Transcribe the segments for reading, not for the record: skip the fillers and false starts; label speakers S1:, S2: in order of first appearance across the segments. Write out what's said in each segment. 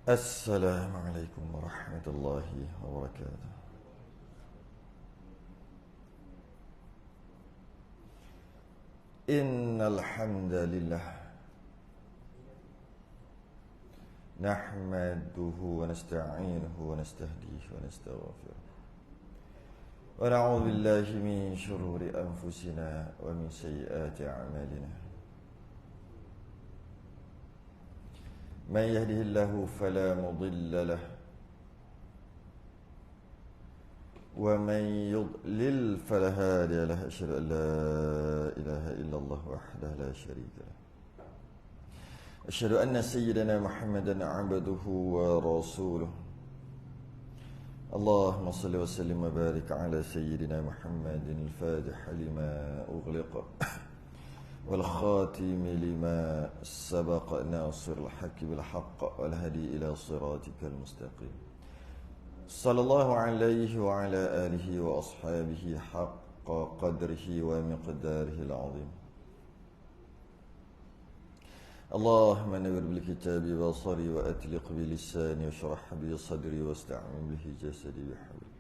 S1: Assalamualaikum warahmatullahi wabarakatuh. Innal hamdalillah nahmaduhu wa nasta'inuhu wa nastahdihi wa nastaghfiruh. Wa na'udzu billahi min shururi anfusina wa min sayyiati a'malina. من يهده الله فلا مضل له ومن يضلل فلا هادي له أشهد أن لا إله إلا الله وحده لا شريك له أشهد أن سيدنا محمدا عبده ورسوله اللهم صل وسلم وبارك على سيدنا محمد الفاتح لما أغلق والخاتم لما سبق ناصر الحق بالحق والهدي إلى صراطك المستقيم صلى الله عليه وعلى آله وأصحابه حق قدره ومقداره العظيم اللهم نور بالكتاب بصري وأتلق بلساني واشرح بي صدري واستعمل به جسدي بحولك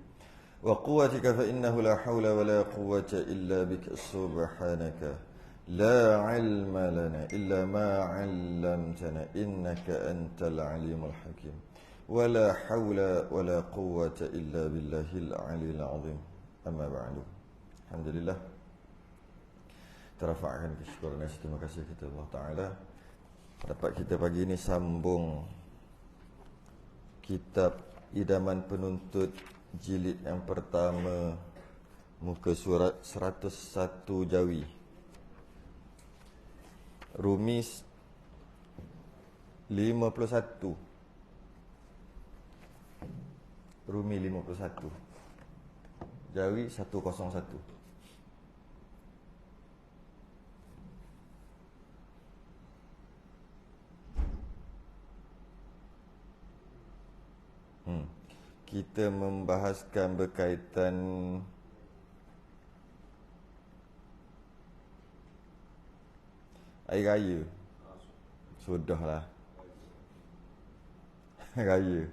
S1: وقوتك فإنه لا حول ولا قوة إلا بك سبحانك لا علم لنا إلا ما علمتنا إنك أنت العليم الحكيم ولا حول ولا قوة إلا بالله العلي العظيم أما بعد الحمد لله terafa'kan kesyukuran dan terima kasih kepada Allah Ta'ala dapat kita pagi ini sambung kitab Idaman Penuntut jilid yang pertama muka surat 101 Jawi Rumis 51 Rumi 51 Jawi 101 kita membahaskan berkaitan Air Raya. Sudahlah. Raya.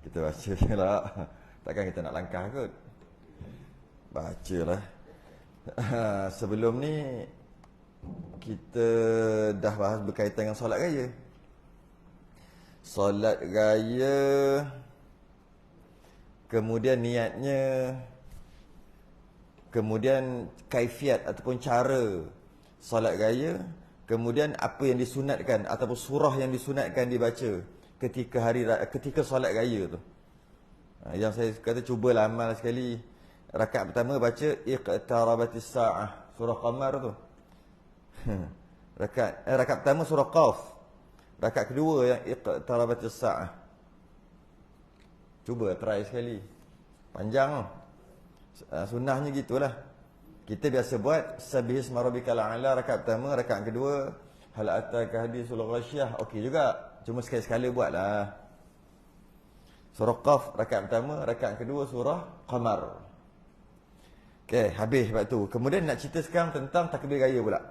S1: Kita baca je lah. Takkan kita nak langkah kot. Bacalah. Sebelum ni kita dah bahas berkaitan dengan solat raya. Solat raya, kemudian niatnya, kemudian kaifiat ataupun cara solat raya, kemudian apa yang disunatkan ataupun surah yang disunatkan dibaca ketika solat raya tu. Yang saya kata cubalah amal sekali. Rakaat pertama baca iqtarabatis saah, surah Qamar tu. Rakaat pertama surah Qaf. Rakaat kedua yang iqtarabatis saah. Cuba try sekali. Panjang tu. Sunnahnya gitulah. Kita biasa buat Sabbihisma rabbikal a'la rakaat pertama, rakaat kedua hal ataka hadithul ghasyiyah. Okey juga. Cuma sekali-sekala buatlah. Surah Qaf rakaat pertama, rakaat kedua surah Qamar. Okey, habis sebab tu. Kemudian nak cerita sekarang tentang takbir raya pula.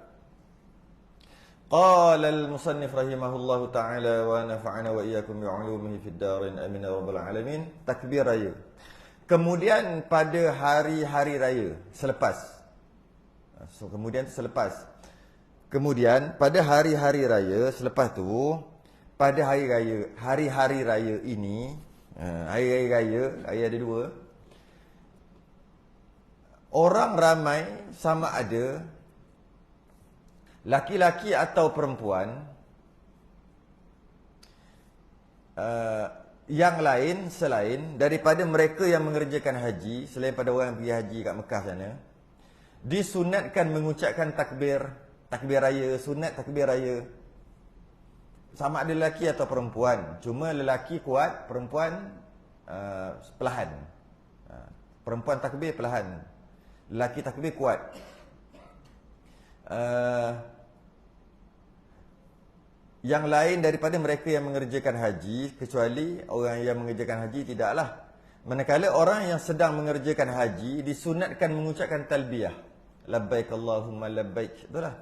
S1: Qala al-musannif rahimahullahu ta'ala wa nafa'ana wa iyyakum bi'ulumihi fid darin amin ya rabbal alamin. Takbir raya. Kemudian pada hari-hari raya selepas Kemudian pada hari-hari raya selepas tu, pada hari-hari raya ini, hari-hari raya ada dua. Orang ramai sama ada laki-laki atau perempuan yang lain selain daripada mereka yang mengerjakan haji, selain pada orang yang pergi haji kat Mekah sana, disunatkan mengucapkan takbir raya, sunat takbir raya. Sama ada lelaki atau perempuan. Cuma lelaki kuat, perempuan perlahan. Perempuan takbir perlahan, lelaki takbir kuat. Yang lain daripada mereka yang mengerjakan haji, kecuali orang yang mengerjakan haji tidaklah. Manakala orang yang sedang mengerjakan haji disunatkan mengucapkan talbiyah. Labbaik Allahumma labbaik. Itulah.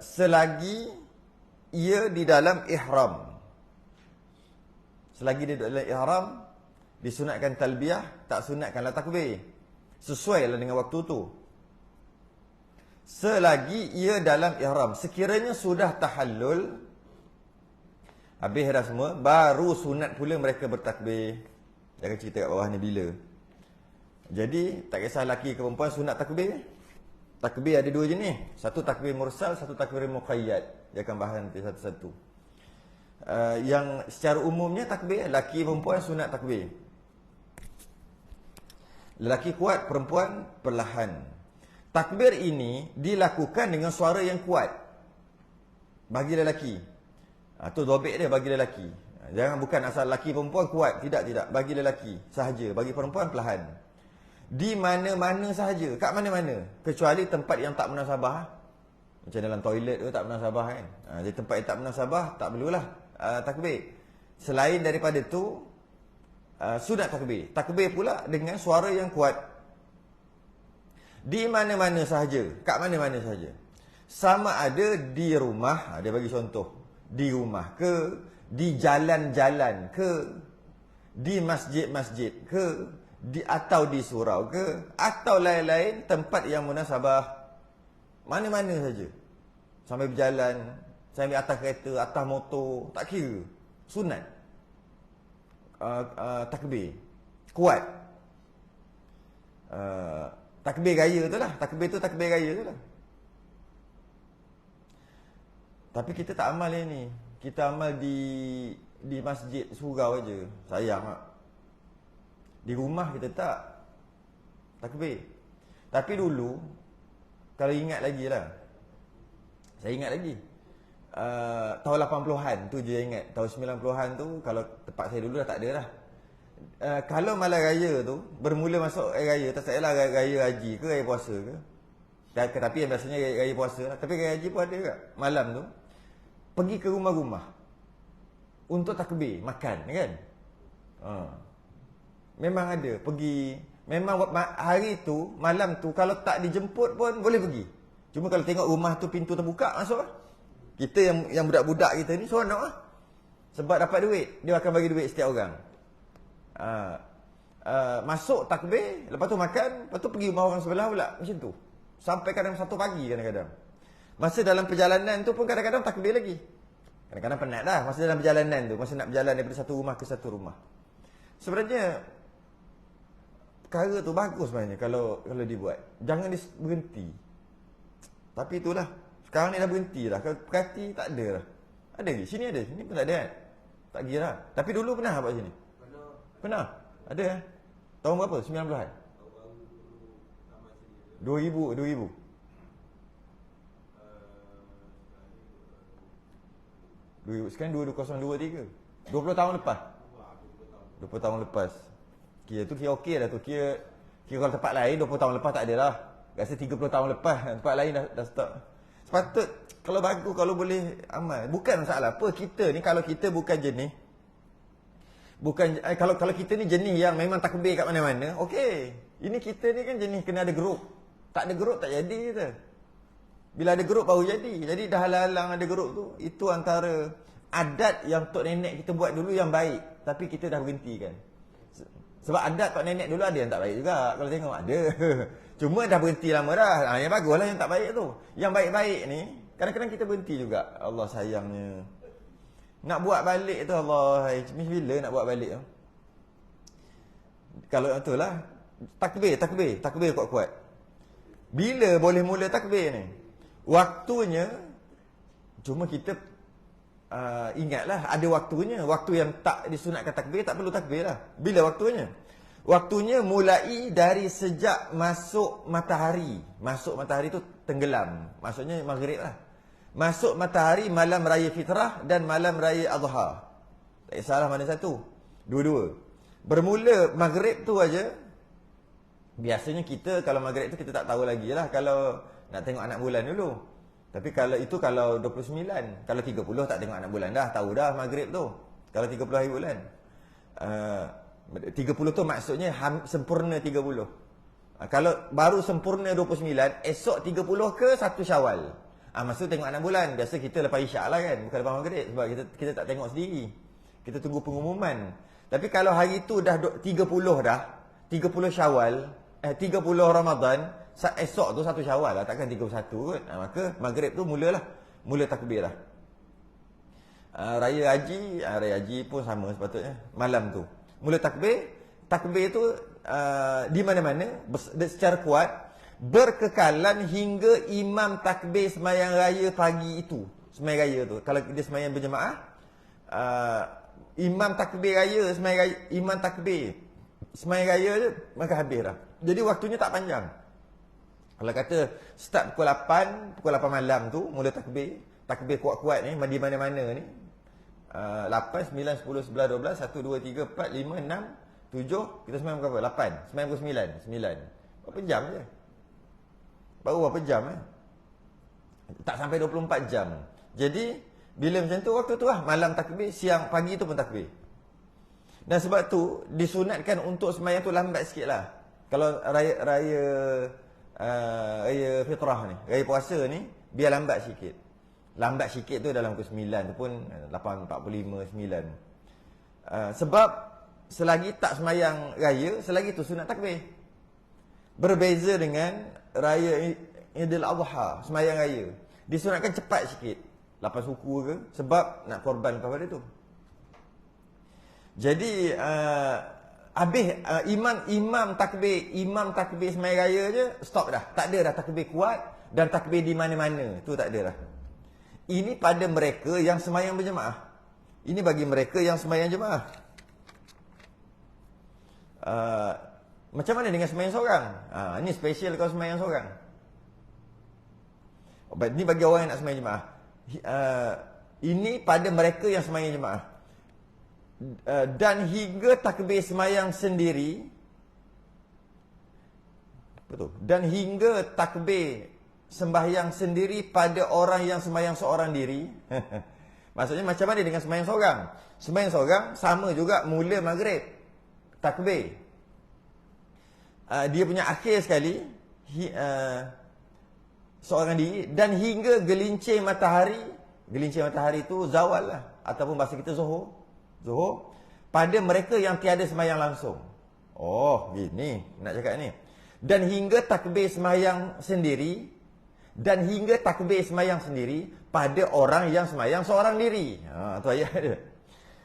S1: Selagi ia di dalam ihram. Selagi dia duduk dalam ihram, disunatkan talbiyah, tak sunatkanlah takbir. Sesuailah dengan waktu tu. Selagi ia dalam ihram, sekiranya sudah tahallul, habis dah semua, baru sunat pula mereka bertakbir. Jangan cerita kat bawah ni bila. Jadi, tak kisah lelaki ke perempuan sunat takbir. Takbir ada dua jenis. Satu takbir mursal, satu takbir muqayyad. Dia akan bahas nanti satu-satu. Yang secara umumnya takbir, lelaki perempuan sunat takbir. Lelaki kuat, perempuan perlahan. Takbir ini dilakukan dengan suara yang kuat bagi lelaki. Tu dobek dia bagi lelaki. Jangan bukan asal lelaki perempuan kuat. Tidak. Bagi lelaki sahaja. Bagi perempuan perlahan. Di mana-mana sahaja. Kat mana-mana. Kecuali tempat yang tak munasabah. Macam dalam toilet tu tak munasabah kan. Jadi tempat yang tak munasabah tak perlulah takbir. Selain daripada tu sunat takbir. Takbir pula dengan suara yang kuat. Di mana-mana sahaja. Kat mana-mana sahaja. Sama ada di rumah. Dia bagi contoh. Di rumah ke, di jalan-jalan ke, di masjid-masjid ke, atau di surau ke, atau lain-lain tempat yang munasabah. Mana-mana saja. Sambil berjalan, sambil atas kereta, atas motor, tak kira. Sunat. Takbir. Kuat. Takbir gaya tu lah. Takbir tu takbir gaya tu lah. Tapi kita tak amal yang ni. Kita amal di masjid surau aja. Sayang tak? Di rumah kita tak takbir. Tapi dulu, kalau ingat lagi lah. Saya ingat lagi. Tahun 80-an tu je ingat. Tahun 90-an tu, kalau tempat saya dulu dah tak ada lah. Kalau malam raya tu, bermula masuk air raya, tak salah raya haji ke raya puasa ke. Tapi yang biasanya raya puasa lah. Tapi raya haji pun ada ke malam tu. Pergi ke rumah-rumah untuk takbir, makan kan. Memang ada pergi. Memang hari tu, malam tu, kalau tak dijemput pun boleh pergi. Cuma kalau tengok rumah tu pintu terbuka, masuk lah. Kita yang budak-budak kita ni seronok lah. Sebab dapat duit. Dia akan bagi duit setiap orang. Masuk takbir, lepas tu makan, lepas tu pergi rumah orang sebelah pula. Macam tu. Sampai kadang 1 pagi kadang-kadang. Masa dalam perjalanan tu pun kadang-kadang takbir lagi. Kadang-kadang penat dah masa dalam perjalanan tu. Masa nak berjalan daripada satu rumah ke satu rumah. Sebenarnya perkara tu bagus sebenarnya kalau dibuat. Jangan berhenti. Tapi itulah. Sekarang ni dah berhenti dah. Kalau perhati tak ada dah. Ada lagi? Sini ada. Sini pun tak ada kan? Tak kira lah. Tapi dulu pernah buat sini? Pernah. Ada kan? Tahun berapa? 90-an? 2000. Sekarang 2023. 20 tahun lepas. 20 tahun lepas. Kira tu kira okey dah tu. Kira kalau tempat lain 20 tahun lepas tak ada lah. Rasa 30 tahun lepas tempat lain dah stop. Sepatut kalau bagus, kalau boleh amal. Bukan masalah apa kita ni, kalau kita bukan jenis, kalau kita ni jenis yang memang takbir kat mana-mana, okey. Ini kita ni kan jenis kena ada grup. Tak ada grup tak jadi kita. Bila ada grup baru jadi. Jadi dah halang-halang ada grup tu. Itu antara adat yang tok nenek kita buat dulu yang baik. Tapi kita dah berhenti kan. Sebab adat tok nenek dulu ada yang tak baik juga. Kalau tengok ada. Cuma dah berhenti lama dah. Yang baguslah yang tak baik tu. Yang baik-baik ni, kadang-kadang kita berhenti juga. Allah sayangnya. Nak buat balik tu Allah. Bila nak buat balik tu? Kalau itulah. Takbir kuat-kuat. Bila boleh mula takbir ni? Waktunya, cuma kita ingatlah ada waktunya. Waktu yang tak disunatkan takbir, tak perlu takbir lah. Bila waktunya? Waktunya mulai dari sejak masuk matahari. Masuk matahari tu tenggelam. Maksudnya maghrib lah. Masuk matahari malam raya fitrah dan malam raya adha. Tak kisahlah mana satu. Dua-dua. Bermula maghrib tu aja. Biasanya kita kalau maghrib tu kita tak tahu lagi lah. Kalau nak tengok anak bulan dulu. Tapi kalau itu kalau 29. Kalau 30 tak tengok anak bulan dah. Tahu dah maghrib tu. Kalau 30 hari bulan. 30 tu maksudnya sempurna 30. Kalau baru sempurna 29, esok 30 ke 1 Syawal. Maksud tengok anak bulan. Biasa kita lepas isyak lah kan. Bukan lepas maghrib. Sebab kita tak tengok sendiri. Kita tunggu pengumuman. Tapi kalau hari tu dah 30 dah, 30 Syawal, 30 Ramadan, esok tu 1 Syawal lah, takkan 31 kot. Maka maghrib tu mula takbir dah. Raya haji pun sama sepatutnya. Malam tu mula takbir. Takbir tu di mana-mana secara kuat, berkekalan hingga imam takbir sembahyang raya pagi itu. Sembahyang raya tu, kalau dia sembahyang berjemaah, imam takbir raya, sembahyang raya, imam takbir sembahyang raya je, maka habis dah. Jadi waktunya tak panjang. Kalau kata start pukul 8 malam tu mula takbir kuat-kuat ni di mana-mana ni. 8, 9, 10, 11, 12, 1, 2, 3, 4, 5, 6, 7, kita sembahyang berapa? 8, 99, 9. Berapa jam je? Baru berapa jam tak sampai 24 jam. Jadi bila macam tu, waktu tu lah malam takbir, siang pagi tu pun takbir. Dan sebab tu disunatkan untuk sembahyang tu lambat sikit lah. Kalau raya fitrah ni, raya puasa ni, biar lambat sikit. Lambat sikit tu dalam pukul 9 tu pun 8.45, 9. Sebab selagi tak sembahyang raya, selagi tu sunat takbir. Berbeza dengan raya Idul Adha, sembahyang raya, disunatkan cepat sikit, 8 suku ke, sebab nak korban kepada tu. Jadi habis imam takbir sembahyang raya je, stop dah. Tak ada dah takbir kuat dan takbir di mana-mana. Tu tak ada dah. Ini pada mereka yang sembahyang berjemaah. Ini bagi mereka yang sembahyang jemaah. Macam mana dengan sembahyang seorang? Ini special kalau sembahyang seorang. Ini bagi orang yang nak sembahyang jemaah. Ini pada mereka yang sembahyang jemaah. Dan hingga takbir sembahyang sendiri. Betul. Dan hingga takbir sembahyang sendiri pada orang yang sembahyang seorang diri. Maksudnya macam mana dengan sembahyang seorang? Sembahyang seorang sama juga, mula maghrib takbir. Dia punya akhir sekali seorang diri, dan hingga gelincir matahari. Gelincir matahari itu zawal lah, ataupun bahasa kita zuhur, pada mereka yang tiada sembahyang langsung. Oh, gini nak cakap ni. Dan hingga takbir sembahyang sendiri, dan hingga takbir sembahyang sendiri pada orang yang sembahyang seorang diri. Tu ayat dia.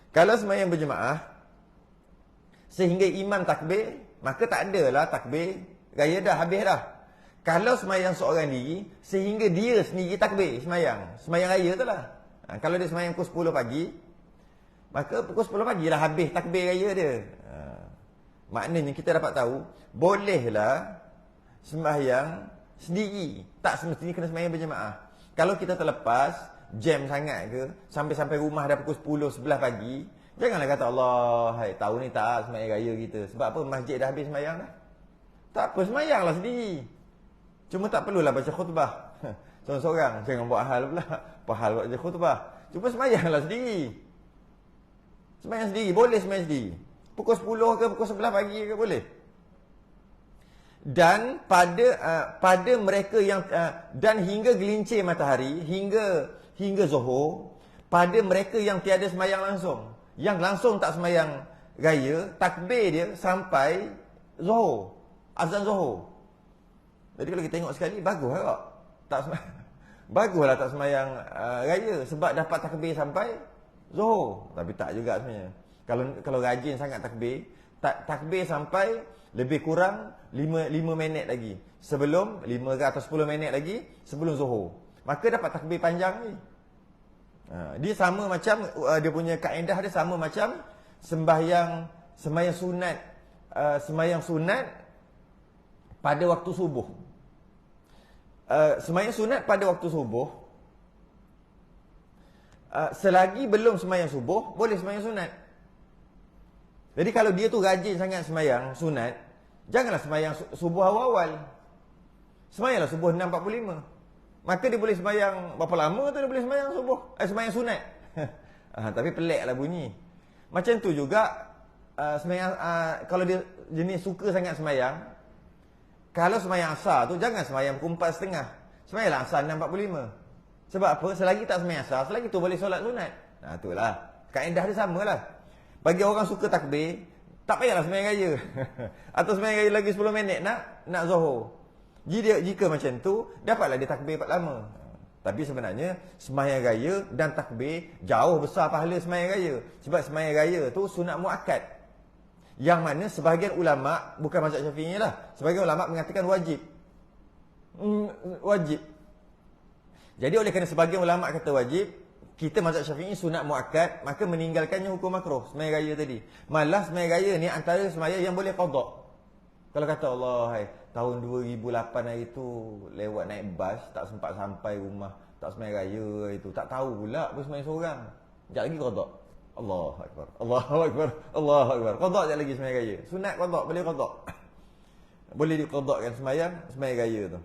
S1: Kalau sembahyang berjemaah sehingga imam takbir, maka tak adalah takbir raya, dah habis dah. Kalau sembahyang seorang diri sehingga dia sendiri takbir sembahyang raya tu lah. Kalau dia sembahyang pukul 10 pagi, maka pukul 10 pagi lah habis takbir raya dia. Maknanya kita dapat tahu, bolehlah sembahyang sendiri, tak semestinya kena sembahyang berjemaah. Kalau kita terlepas, jam sangat ke, sampai rumah dah pukul 10, 11 pagi, janganlah kata Allah, hai, tahu ni tak sembahyang raya kita. Sebab apa? Masjid dah habis sembahyang dah. Tak apa, sembahyanglah sendiri. Cuma tak perlulah baca khutbah. Seorang-seorang, jangan buat hal pula. Apa hal buat baca khutbah? Cuma sembahyanglah sendiri. Sembahyang sendiri, boleh sembahyang sendiri. Pukul 10 ke, pukul 11 pagi ke, boleh. Dan pada mereka yang dan hingga gelincir matahari, hingga zuhur, pada mereka yang tiada sembahyang langsung, yang langsung tak sembahyang raya, takbir dia sampai zuhur, azan zuhur. Jadi kalau kita tengok sekali, bagus tak? Baguslah tak sembahyang raya, sebab dapat takbir sampai zuhur. Tapi tak juga sebenarnya. Kalau rajin sangat takbir sampai lebih kurang 5 minit lagi sebelum, 5 ke atau 10 minit lagi sebelum zuhur, maka dapat takbir panjang ni. Dia sama macam, dia punya kaedah dia sama macam sembahyang sunat pada waktu subuh. Sembahyang sunat pada waktu subuh, selagi belum sembahyang subuh, boleh sembahyang sunat. Jadi kalau dia tu rajin sangat sembahyang sunat, janganlah sembahyang subuh awal-awal. Sembahyanglah subuh 6.45. Maka dia boleh sembahyang berapa lama tu dia boleh sembahyang subuh, sembahyang sunat. Tapi peliklah bunyi. Macam tu juga sembahyang, kalau dia jenis suka sangat sembahyang, kalau sembahyang asar tu jangan sembahyang pukul 4.30. Sembahyanglah asar 6.45. Sebab apa? Selagi tak sembahyang asar, selagi tu boleh solat sunat. Itulah. Kaedah dia samalah. Bagi orang suka takbir, tak payahlah sembahyang raya. Atau sembahyang raya lagi 10 minit nak Zuhur. Jika macam tu, dapatlah dia takbir lama. Tapi sebenarnya sembahyang raya dan takbir jauh besar pahala sembahyang raya. Sebab sembahyang raya tu sunat muakkad. Yang mana sebahagian ulama, bukan mazhab Syafi'i lah, sebahagian ulama mengatakan wajib. Wajib. Jadi oleh kerana sebahagian ulama kata wajib, kita mazhab Syafi'i sunat muakkad, maka meninggalkannya hukum makruh sembahyang raya tadi. Malah sembahyang raya ni antara sembahyang yang boleh qada. Kalau kata Allah, hai, tahun 2008 hari tu lewat naik bas, tak sempat sampai rumah, tak sembahyang raya hari tu, tak tahu pula pun sembahyang seorang. Sekejap lagi qada. Allahu akbar. Allahu akbar. Allahu akbar. Qada sekejap lagi sembahyang raya. Sunat qada, boleh qada. Boleh diqadakan sembahyang raya tu.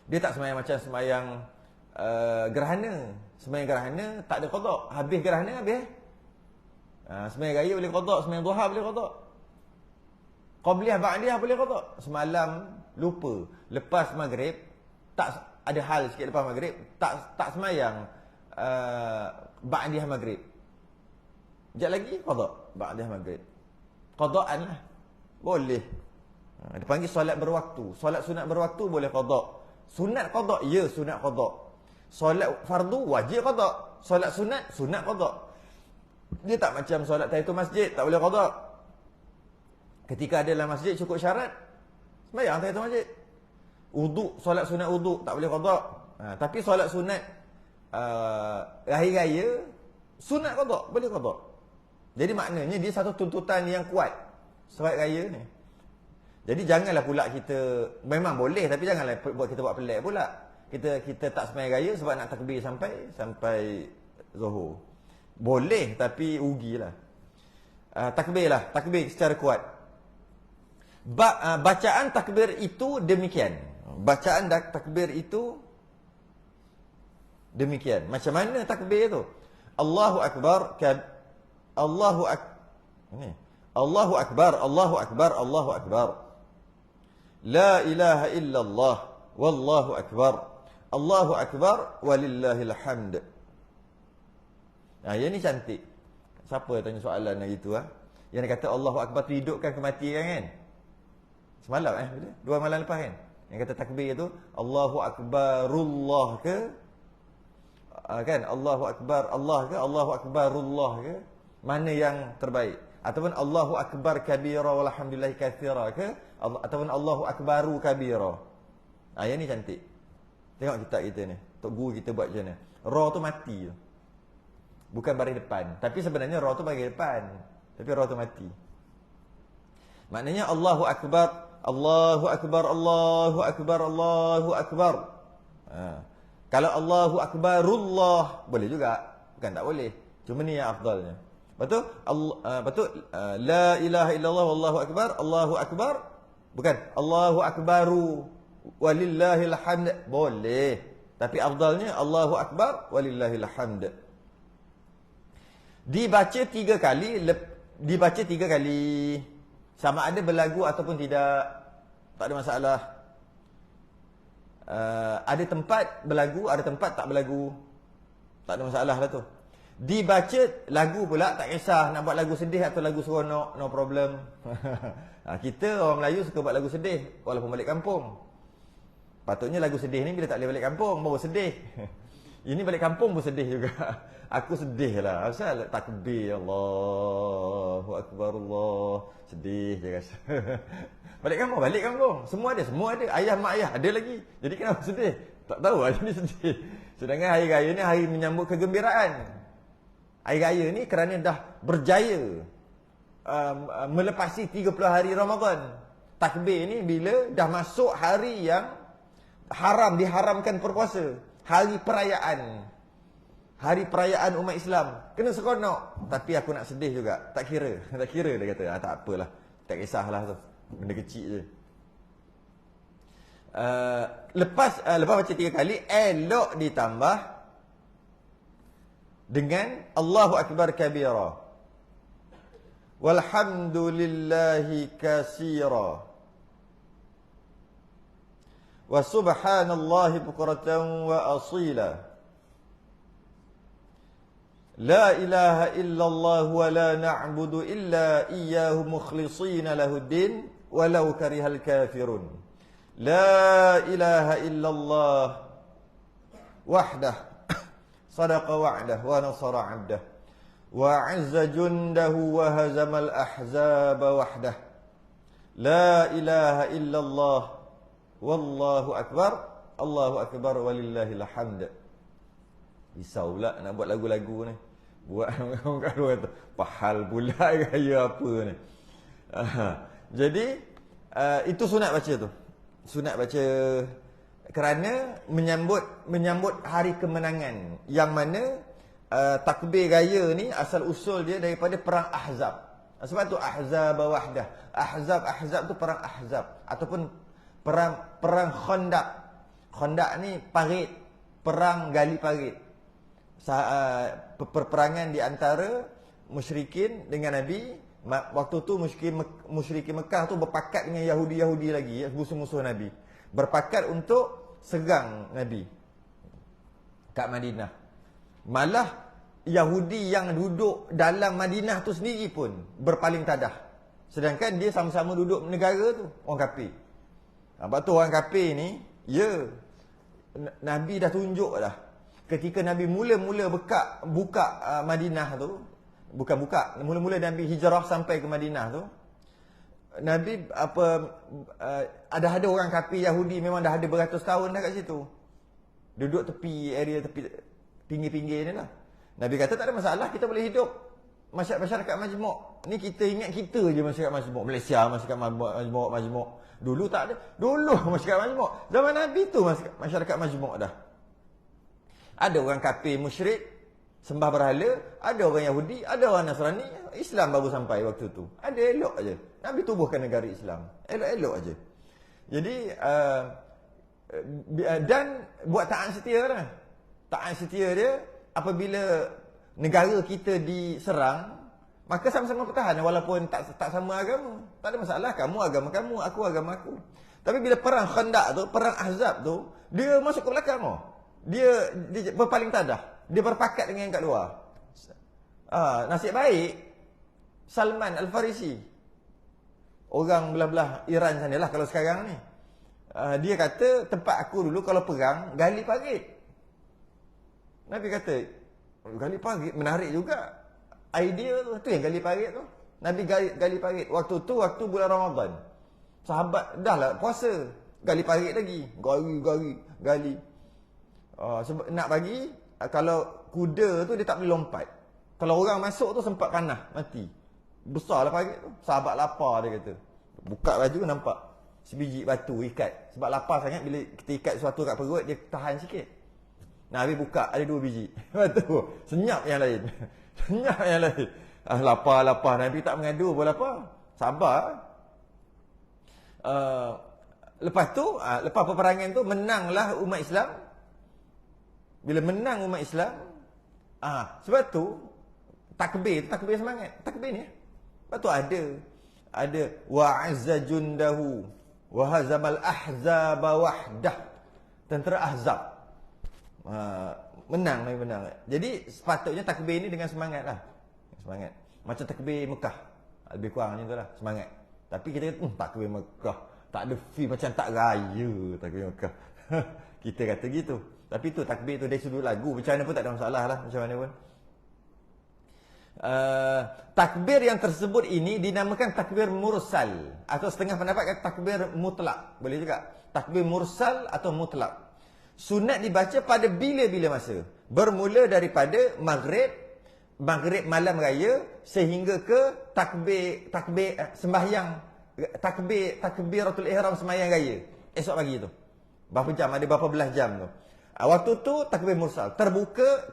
S1: Dia tak sembahyang macam sembahyang gerhana. Sembahyang gerhana tak ada qada. Habis gerhana habis. Sembahyang raya boleh qada, sembahyang duha boleh qada. Qabliyah ba'diyah boleh qada. Semalam lupa, lepas maghrib tak ada hal sikit lepas maghrib, tak sembahyang ba'diyah maghrib. Sekejap lagi qada ba'diyah maghrib. Qadaan lah. Boleh. Dia panggil solat berwaktu. Solat sunat berwaktu boleh qada. Sunat qada, ya sunat qada. Solat fardu wajib qada. Solat sunat qada. Dia tak macam solat tahiyatul masjid, tak boleh qada. Ketika ada dalam masjid cukup syarat, sembahyang tahiyatul masjid. Wuduk, solat sunat wuduk tak boleh qada. Tapi solat sunat hari raya sunat qada, boleh qada. Jadi maknanya dia satu tuntutan yang kuat solat raya ni. Jadi janganlah pula kita, memang boleh tapi janganlah kita buat pelik pula. Kita tak sembahyang raya sebab nak takbir sampai Zuhur. Boleh tapi rugilah. Takbir secara kuat. Bacaan takbir itu demikian. Bacaan takbir itu demikian. Macam mana takbir itu? Allahu akbar, Allahu akbar, Allahu akbar, Allahu akbar. La ilaha illallah, wallahu akbar. Allahu akbar, walillahil hamd. Yang ni cantik. Siapa tanya soalan hari tu? Yang dia kata Allahu akbar tu hidupkan kematian kan? Semalam bila? 2 malam lepas kan? Yang kata takbir tu Allahu akbarullah ke? Kan? Allahu akbar Allah ke? Allahu akbarullah ke? Mana yang terbaik? Ataupun Allahu akbar kabira walhamdulillahi katsira ke? Ataupun Allahu akbaru kabira. Yang ni cantik. Tengok kitab kita ni. Tok guru kita buat macam mana? Ra tu mati tu. Bukan baris depan. Tapi sebenarnya ra tu baris depan. Tapi ra tu mati. Maknanya Allahu akbar, Allahu akbar, Allahu akbar, Allahu akbar. Kalau Allahu akbarullah boleh juga. Bukan tak boleh. Cuma ni yang afdalnya. Betul? Betul? La ilaha illallah wallahu akbar, Allahu akbar. Bukan Allahu akbaru walillahil hamd. Boleh. Tapi afdalnya Allahu akbar walillahil hamd. Dibaca 3 kali, dibaca 3 kali. Sama ada berlagu ataupun tidak, tak ada masalah. Ada tempat berlagu, ada tempat tak berlagu, tak ada masalah lah tu. Dibaca lagu pula tak kisah nak buat lagu sedih atau lagu seronok, no problem. Kita orang Melayu suka buat lagu sedih walaupun balik kampung. Patutnya lagu sedih ni bila tak boleh balik kampung baru sedih. Ini balik kampung pun sedih juga. Aku sedih lah. Asal takbir Allahu akbar Allah. Sedih je rasa. Balik kampung. Semua ada. Ayah mak ayah ada lagi. Jadi kenapa sedih? Tak tahu lah jadi sedih. Sedangkan hari raya ni hari menyambut kegembiraan. Hari raya ni kerana dah berjaya melepasi 30 hari Ramadan. Takbir ni bila dah masuk hari yang diharamkan berpuasa. Hari perayaan umat Islam. Kena seronok. Tapi aku nak sedih juga. Tak kira dia kata. Tak apalah. Tak kisahlah tu. Benda kecil je. Lepas baca 3 kali, elok ditambah dengan Allahu akbar kabira. Walhamdulillahi katsira. Wa subhanallahi bukratan wa asila. La ilaha illallah wa la na'budu illa iyyahu mukhlishina lahuddin walau karihal kafirun. La ilaha illallah wahdah sadaqa wa'dah wa nasara 'abdah wa 'azza jundahu wa hazamal ahzaba wahdah. La ilaha illallah wallahu akbar, Allahu akbar walillahil hamd. Risau pula nak buat lagu-lagu ni. Buat orang kata, pahal pula gaya apa ni. Jadi itu sunat baca tu. Sunat baca kerana menyambut hari kemenangan, yang mana takbir raya ni asal usul dia daripada perang Ahzab. Sebab tu Ahzab wahdah. Ahzab tu perang Ahzab ataupun perang Khandaq. Khandaq ni parit, perang gali parit. Perperangan di antara musyrikin dengan Nabi. Waktu tu musyrikin Mekah tu berpakat dengan Yahudi lagi, musuh-musuh Nabi. Berpakat untuk serang Nabi kat Madinah. Malah Yahudi yang duduk dalam Madinah tu sendiri pun berpaling tadah. Sedangkan dia sama-sama duduk negara tu, orang kafir. Sebab tu orang kafir ni, Nabi dah tunjuk dah. Ketika Nabi mula-mula buka Madinah tu, mula-mula Nabi hijrah sampai ke Madinah tu, Nabi ada orang kafir Yahudi memang dah ada beratus tahun dah kat situ. Duduk tepi pinggir-pinggir ni lah. Nabi kata tak ada masalah, kita boleh hidup masyarakat majmuk. Ni kita ingat kita je masyarakat majmuk. Malaysia masyarakat majmuk. Dulu tak ada. Dulu masyarakat majmuk. Zaman Nabi tu masyarakat majmuk dah. Ada orang kafir musyrik, sembah berhala, ada orang Yahudi, ada orang Nasrani. Islam baru sampai waktu tu. Ada elok aje. Nabi tubuhkan negara Islam. Elok-elok aje. Jadi dan buat taat setia lah. Taat setia dia apabila negara kita diserang, maka sama-sama bertahan walaupun tak sama agama. Tak ada masalah, kamu agama kamu, aku agama aku. Tapi bila perang Khandaq tu, perang Ahzab tu, dia masuk ke belakang tu. Dia berpaling tadah. Dia berpakat dengan yang kat luar. Nasib baik Salman Al-Farisi, orang belah-belah Iran sana lah kalau sekarang ni. Dia kata, tempat aku dulu kalau perang gali parit. Nabi kata, gali parit menarik juga. Idea tu yang gali parit tu. Nabi gali parit. Waktu tu bulan Ramadan. Sahabat dah lah puasa, gali parit lagi. Gali. Sebab nak bagi, kalau kuda tu dia tak boleh lompat. Kalau orang masuk tu sempat panah, mati. Besarlah parit tu. Sahabat lapar dia kata. Buka baju nampak sebiji batu ikat. Sebab lapar sangat, bila kita ikat sesuatu kat perut, dia tahan sikit. Nabi buka, ada 2 biji. Batu. Senyap yang lain. Senyap yang lain. Lapar. Nabi tak mengadu pun lapar. Sabar. Lepas tu, lepas peperangan tu, menanglah umat Islam. Bila menang umat Islam, sebab tu takbir semangat. Takbir ni. Lepas tu ada wa azza jundahu wa hazamal ahzaba wahdah. Tentera Ahzab. Menang. Jadi sepatutnya takbir ni dengan semangat lah. Semangat. Macam takbir Mekah. Lebih kurang macam tu lah. Semangat. Tapi kita kata, takbir Mekah. Tak ada feel macam tak raya takbir Mekah. Kita kata gitu. Tapi tu takbir tu dari sudut lagu, macam mana pun tak ada masalah lah, macam mana pun. Takbir yang tersebut ini dinamakan takbir mursal, atau setengah pendapat kata takbir mutlak. Boleh juga takbir mursal atau mutlak. Sunat dibaca pada bila-bila masa, bermula daripada maghrib malam raya sehingga ke takbiratul ihram sembahyang raya esok pagi tu. Berapa jam, ada berapa belas jam tu. Waktu tu takbir mursal. Terbuka,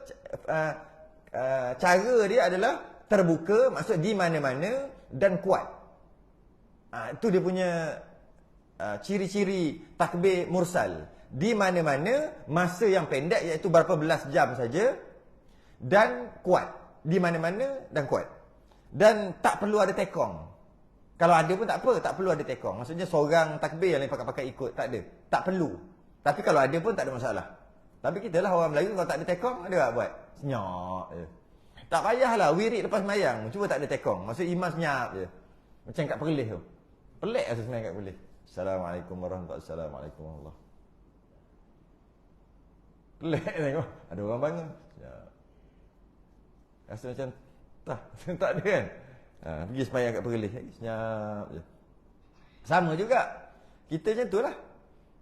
S1: cara dia adalah terbuka, maksud di mana-mana dan kuat. Itu dia punya ciri-ciri takbir mursal. Di mana-mana, masa yang pendek, iaitu berapa belas jam saja, dan kuat. Di mana-mana dan kuat. Dan tak perlu ada tekong. Kalau ada pun tak apa, tak perlu ada tekong. Maksudnya seorang takbir yang lain pakai ikut, tak ada. Tak perlu. Tapi kalau ada pun tak ada masalah. Tapi kita lah orang Melayu, kalau tak ada tekong, ada tak buat? Senyap je. Tak payahlah wirid lepas sembahyang. Cuba tak ada tekong. Maksud imam senyap je. Macam kat Perlis tu. Pelik rasa sembahyang kat Perlis. Assalamualaikum warahmatullahi wabarakatuh. Assalamualaikum warahmatullahi wabarakatuh. Pelik tengok. Ada orang bangun. Ya. Rasa macam tak ada kan. Pergi sembahyang kat Perlis. Senyap je. Sama juga. Kita macam tu lah.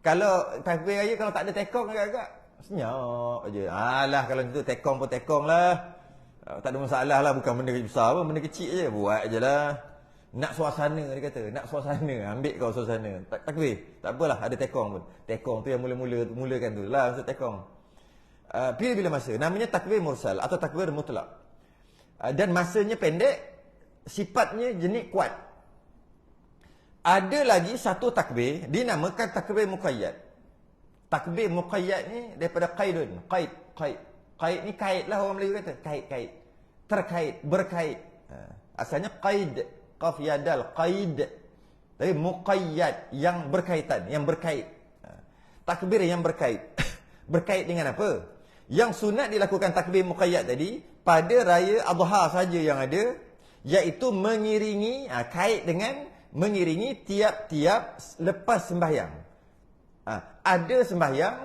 S1: Kalau takbir raya kalau tak ada tekong agak-agak senyap je. Alah kalau macam tu tekong pun tekong lah. Tak ada masalah lah. Bukan benda besar pun. Benda kecil je. Buat je lah. Nak suasana dia kata. Nak suasana. Ambil kau suasana. Takbir. Tak apalah. Ada tekong pun. Tekong tu yang mulakan tu lah. Maksud tekong. Bila masa. Namanya takbir mursal. Atau takbir mutlak. Dan masanya pendek. Sifatnya jenis kuat. Ada lagi satu takbir. Dinamakan takbir muqayyad. Takbir muqayyad ni daripada qaidun. Qaid ni kait lah orang Melayu kata. Kait. Terkait. Berkait. Asalnya qaid. Qaf ya dal. Qaid. Tapi muqayyad. Yang berkaitan. Yang berkait. Takbir yang berkait. Berkait dengan apa? Yang sunat dilakukan takbir muqayyad tadi. Pada raya Adha saja yang ada. Iaitu mengiringi. Kait dengan mengiringi tiap-tiap lepas sembahyang. Ada sembahyang,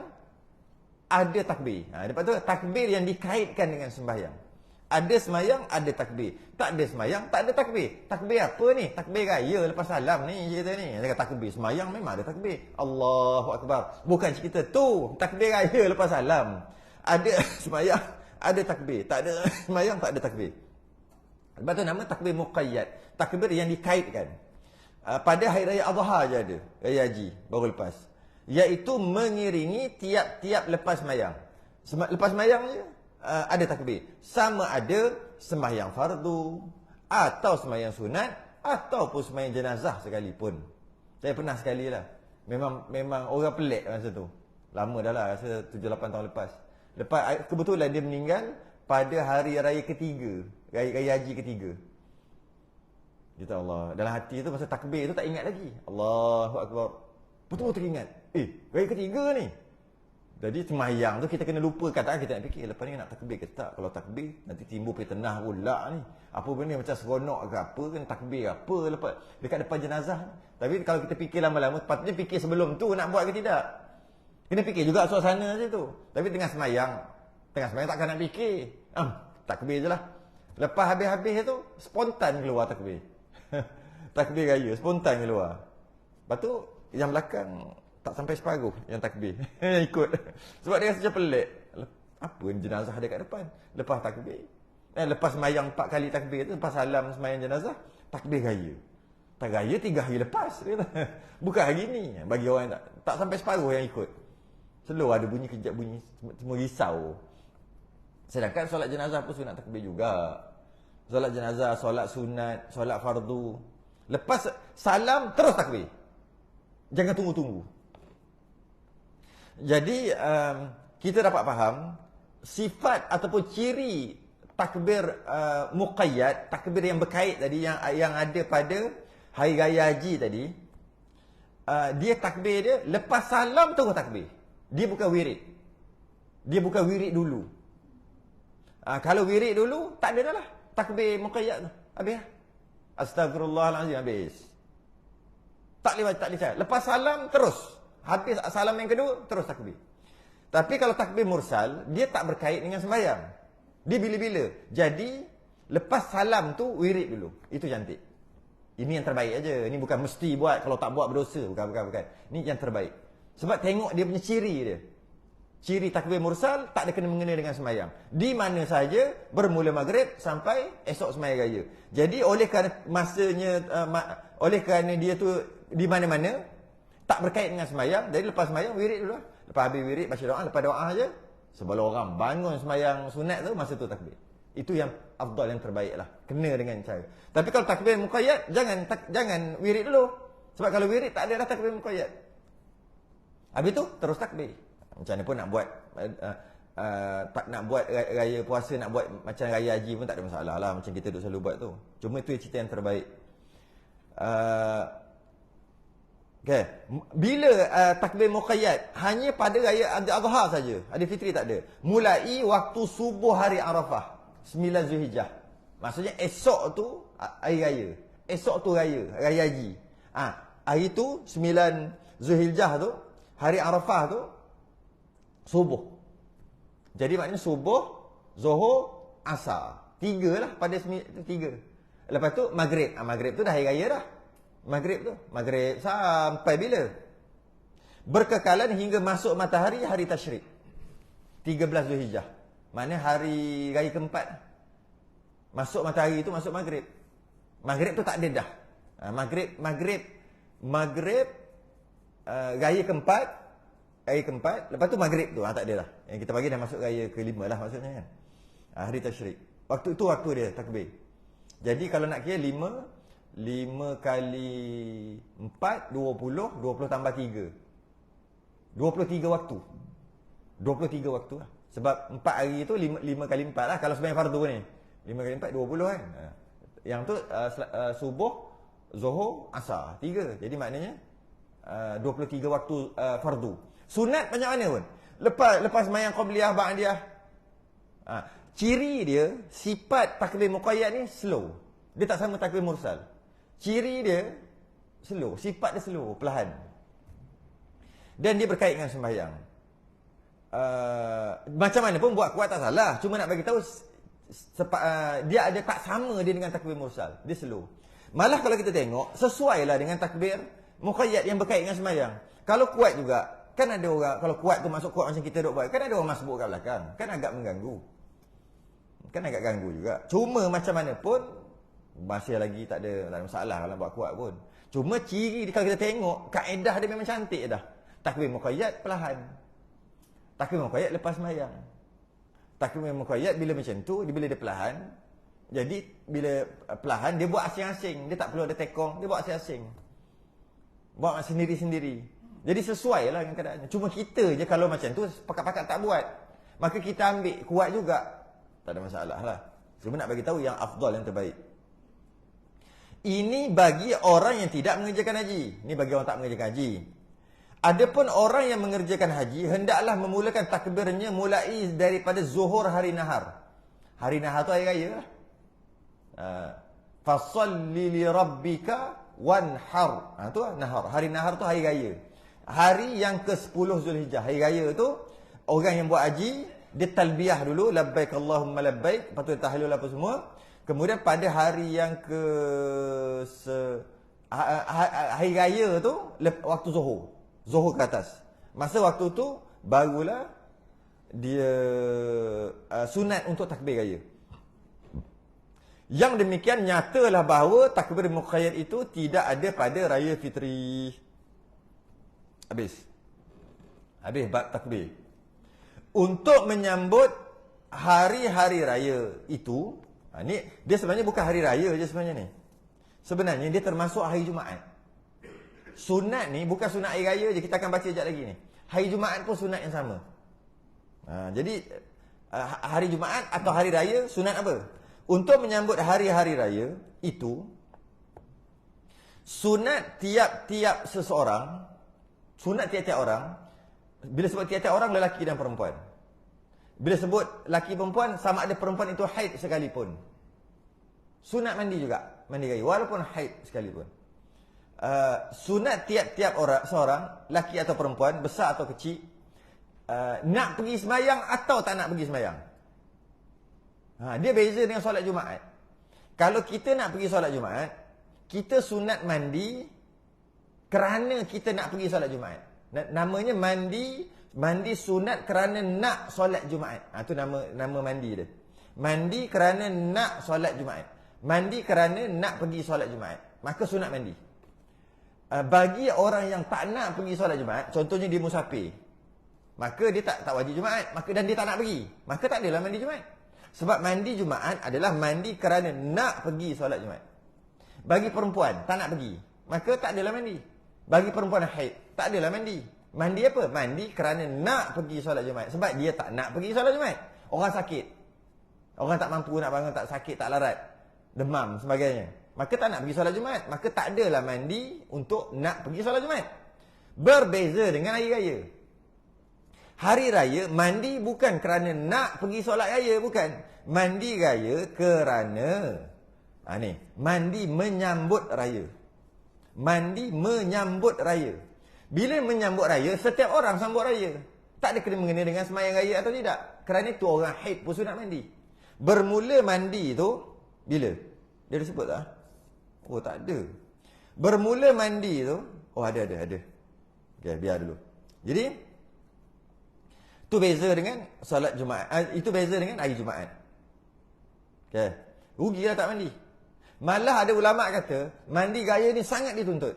S1: ada takbir. Lepas tu takbir yang dikaitkan dengan sembahyang. Ada sembahyang, ada takbir. Tak ada sembahyang, tak ada takbir. Takbir apa ni? Takbir raya lepas salam ni cerita ni. Cakap takbir sembahyang memang ada takbir. Allahu Akbar. Bukan cerita tu. Takbir raya lepas salam. Ada sembahyang, ada takbir. Tak ada sembahyang, tak ada takbir. Lepas tu nama takbir muqayyad. Takbir yang dikaitkan. Pada hari raya Adha je ada. Raya Haji baru lepas. Iaitu mengiringi tiap-tiap lepas sembahyang. Lepas sembahyang je ada takbir. Sama ada sembahyang fardu atau sembahyang sunat ataupun sembahyang jenazah sekalipun. Saya pernah sekali lah. Memang orang pelik masa tu. Lama dah lah, rasa 7-8 tahun lepas. Kebetulan dia meninggal pada hari raya ketiga. Raya Haji ketiga. Kita Allah. Dalam hati tu masa takbir tu tak ingat lagi. Allahu Akbar. Betul-betul ingat. Raya ketiga ni. Jadi sembahyang tu kita kena lupa. Katakan kita nak fikir. Lepas ni nak takbir ke tak? Kalau takbir nanti timbul fitnah pula ni. Apa benda macam seronok ke apa. Kena takbir apa lepas. Dekat depan jenazah. Tapi kalau kita fikir lama-lama. Patutnya fikir sebelum tu nak buat ke tidak. Kena fikir juga suasana je tu. Tapi tengah sembahyang. Takkan nak fikir. Takbir je lah. Lepas habis-habis tu. Spontan keluar takbir. Takbir raya spontan keluar. Lepas tu yang belakang tak sampai separuh yang takbir. Yang ikut. Sebab dia rasa macam pelik. Apa jenazah ada kat depan? Lepas takbir. Lepas sembahyang 4 kali takbir tu, lepas salam sembahyang jenazah, takbir raya. Tak raya 3 hari lepas. Bukan hari ni. Bagi orang yang tak sampai separuh yang ikut. Selalu ada bunyi kejap bunyi. Semua risau. Sedangkan solat jenazah pun sunat takbir juga. Solat jenazah, solat sunat, solat fardu. Lepas salam, terus takbir. Jangan tunggu-tunggu. Jadi, kita dapat faham, sifat ataupun ciri takbir muqayyad, takbir yang berkait tadi, yang ada pada Hari Raya Haji tadi, dia takbir dia, lepas salam terus takbir. Dia bukan wirid. Dia bukan wirid dulu. Kalau wirid dulu, tak ada dah lah. Takbir muqayyad tu. Habis lah. Astagfirullahaladzim. Habis. Tak boleh cakap. Lepas salam, terus. Habis salam yang kedua, terus takbir. Tapi kalau takbir mursal, dia tak berkait dengan sembahyang. Dia bila-bila. Jadi, lepas salam tu, wirid dulu. Itu cantik. Ini yang terbaik aja. Ini bukan mesti buat. Kalau tak buat berdosa. Bukan. Ini yang terbaik. Sebab tengok dia punya ciri dia. Ciri takbir mursal tak ada kena-mengena dengan sembahyang. Di mana saja bermula maghrib sampai esok sembahyang raya. Jadi oleh kerana masanya oleh kerana dia tu di mana-mana tak berkait dengan sembahyang, jadi lepas sembahyang wirid dulu. Lepas habis wirid baca doa, lepas doa aja sebelum orang bangun sembahyang sunat tu masa tu takbir. Itu yang afdal, yang terbaik lah. Kena dengan cara. Tapi kalau takbir muqayyad jangan wirid dulu. Sebab kalau wirid tak ada dah takbir muqayyad. Habis tu terus takbir. Macam mana pun nak buat tak nak buat raya puasa, nak buat macam raya haji pun tak ada masalah lah. Macam kita duk selalu buat tu. Cuma tu cerita yang terbaik. Okay. Bila takbir muqayyad hanya pada raya Adha saja. Ada fitri tak ada. Mulai waktu subuh hari Arafah. 9 Zulhijjah. Maksudnya esok tu hari raya. Esok tu raya haji. Hari tu 9 Zulhijjah tu, hari Arafah tu subuh. Jadi maknanya subuh, Zuhur, Asar. 3 lah pada 3. Lepas tu Maghrib. Maghrib tu dah hari raya dah. Maghrib sampai bila? Berkekalan hingga masuk matahari hari tasyrik. 13 Zulhijjah. Maknanya hari raya keempat. Masuk matahari tu masuk Maghrib. Maghrib tu tak ada dah. Maghrib raya keempat. Lepas tu Maghrib tu tak ada dah. Yang kita bagi dah masuk raya kelima lah maksudnya kan. Hari tasyrik. Waktu tu waktu dia takbir. Jadi kalau nak kira 5 kali 4 20 tambah 3. 23 waktu. 23 waktu lah. Sebab 4 hari tu 5 kali 4 lah kalau sembahyang fardu ni. 5 kali 4 20 kan. Yang tu subuh, Zuhur, Asar. 3. Jadi maknanya 23 waktu fardu. Sunat macam mana pun. Lepas sembahyang qabliyah, ba'diyah. Ciri dia, sifat takbir muqayyad ni slow. Dia tak sama takbir mursal. Ciri dia slow, sifat dia slow, perlahan. Dan dia berkait dengan sembahyang. Macam mana pun buat kuat tak salah. Cuma nak bagi tahu dia ada tak sama dia dengan takbir mursal. Dia slow. Malah kalau kita tengok, sesuailah dengan takbir muqayyad yang berkait dengan sembahyang. Kalau kuat juga, kan ada orang kalau kuat tu masuk kuat macam kita duk buat, kan ada orang masbuk kat belakang. Kan agak mengganggu. Kan agak ganggu juga. Cuma macam mana pun masih lagi tak ada masalah kalau buat kuat pun. Cuma ciri kalau kita tengok kaedah dia memang cantik dah. Takbir muqayyad perlahan. Takbir muqayyad lepas sembahyang. Takbir muqayyad bila macam tu, bila dia perlahan. Jadi bila perlahan dia buat asing-asing, dia tak perlu ada tekong, dia buat asing-asing. Buat sendiri-sendiri. Jadi sesuai lah dengan keadaannya. Cuma kita je kalau macam tu pakat-pakat tak buat. Maka kita ambil kuat juga. Tak ada masalah lah. Cuma nak bagi tahu yang afdal, yang terbaik. Ini bagi orang yang tidak mengerjakan haji. Ini bagi orang tak mengerjakan haji. Adapun orang yang mengerjakan haji, hendaklah memulakan takbirnya mulai daripada zuhur hari nahar. Hari nahar tu hari raya lah. Fasalli li rabbika wanhar. Tu lah nahar. Hari nahar tu hari raya. Hari yang ke-10 Zulhijjah. Hari raya tu, orang yang buat haji, dia talbiyah dulu, labbaik Allahumma labbaik, lepas tu dia tahlil apa semua. Kemudian pada hari yang hari raya tu, waktu Zuhur ke atas. Masa waktu tu barulah dia sunat untuk takbir raya. Yang demikian nyatalah bahawa takbir muqayyad itu tidak ada pada raya fitri. Habis bab takbir. Untuk menyambut hari-hari raya itu, ni dia sebenarnya bukan hari raya je sebenarnya ni. Sebenarnya dia termasuk hari Jumaat. Sunat ni bukan sunat hari raya je, kita akan baca sekejap lagi ni. Hari Jumaat pun sunat yang sama. Jadi hari Jumaat atau hari raya sunat apa? Untuk menyambut hari-hari raya itu, sunat tiap-tiap seseorang, sunat tiap-tiap orang. Bila sebut tiap-tiap orang, lelaki dan perempuan. Bila sebut lelaki perempuan, sama ada perempuan itu haid sekalipun. Sunat mandi juga, mandi raya, walaupun haid sekalipun. Sunat tiap-tiap orang, seorang, lelaki atau perempuan, besar atau kecil, nak pergi sembahyang atau tak nak pergi sembahyang. Dia beza dengan solat Jumaat. Kalau kita nak pergi solat Jumaat, kita sunat mandi kerana kita nak pergi solat Jumaat. Namanya mandi sunat kerana nak solat Jumaat. Itu nama mandi dia. Mandi kerana nak solat Jumaat. Mandi kerana nak pergi solat Jumaat. Maka sunat mandi. Bagi orang yang tak nak pergi solat Jumaat, contohnya dia musafir, maka dia tak wajib Jumaat, dan dia tak nak pergi, maka tak adalah mandi Jumaat. Sebab mandi Jumaat adalah mandi kerana nak pergi solat Jumaat. Bagi perempuan tak nak pergi, maka tak adalah mandi. Bagi perempuan haid, tak adalah mandi. Mandi apa? Mandi kerana nak pergi solat Jumaat. Sebab dia tak nak pergi solat Jumaat. Orang sakit, orang tak mampu nak bangun, tak sakit, tak larat, demam sebagainya, maka tak nak pergi solat Jumaat. Maka tak adalah mandi untuk nak pergi solat Jumaat. Berbeza dengan hari raya. Hari raya mandi bukan kerana nak pergi solat raya, bukan. Mandi raya kerana mandi menyambut raya. Mandi menyambut raya. Bila menyambut raya, setiap orang sambut raya. Tak ada kena mengena dengan sembahyang raya atau tidak. Kerana itu orang haid pun sunat mandi. Bermula mandi tu bila? Dia ada sebut tak? Oh, tak ada. Bermula mandi tu, oh ada. Okey, biar dulu. Jadi itu beza dengan solat Jumaat. Itu beza dengan hari Jumaat. Okey. Rugilah tak mandi. Malah ada ulama kata, mandi raya ni sangat dituntut.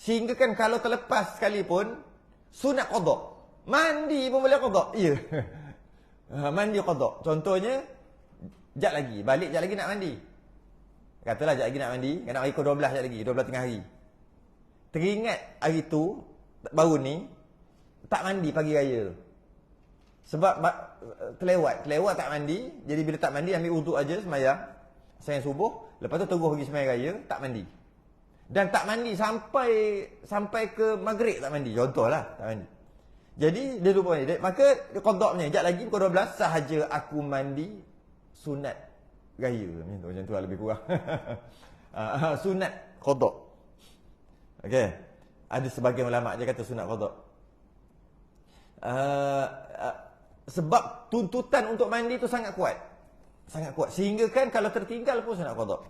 S1: Sehingga kan kalau terlepas sekalipun, sunat qada. Mandi pun boleh qada. Ya. Mandi qada. Contohnya, balik jap lagi nak mandi. Katalah jap lagi nak mandi, nak mandi pukul 12 jap lagi, 12 tengah hari. Teringat hari tu, baru ni, tak mandi pagi raya tu. Sebab terlewat tak mandi, jadi bila tak mandi ambil wuduk aja sembahyang, sembahyang subuh, lepas tu terus pergi sembahyang raya, tak mandi. Dan tak mandi sampai ke maghrib tak mandi, contohlah tak mandi. Jadi dia lupa mandi, maka dia qada-nya, jap lagi pukul 12 sahaja aku mandi sunat raya, macam tu lah lebih kurang. Sunat qada. Okey. Ada sebagian ulama dia kata sunat qada. Sebab tuntutan untuk mandi tu sangat kuat. Sangat kuat. Sehingga kan kalau tertinggal pun sunat qada.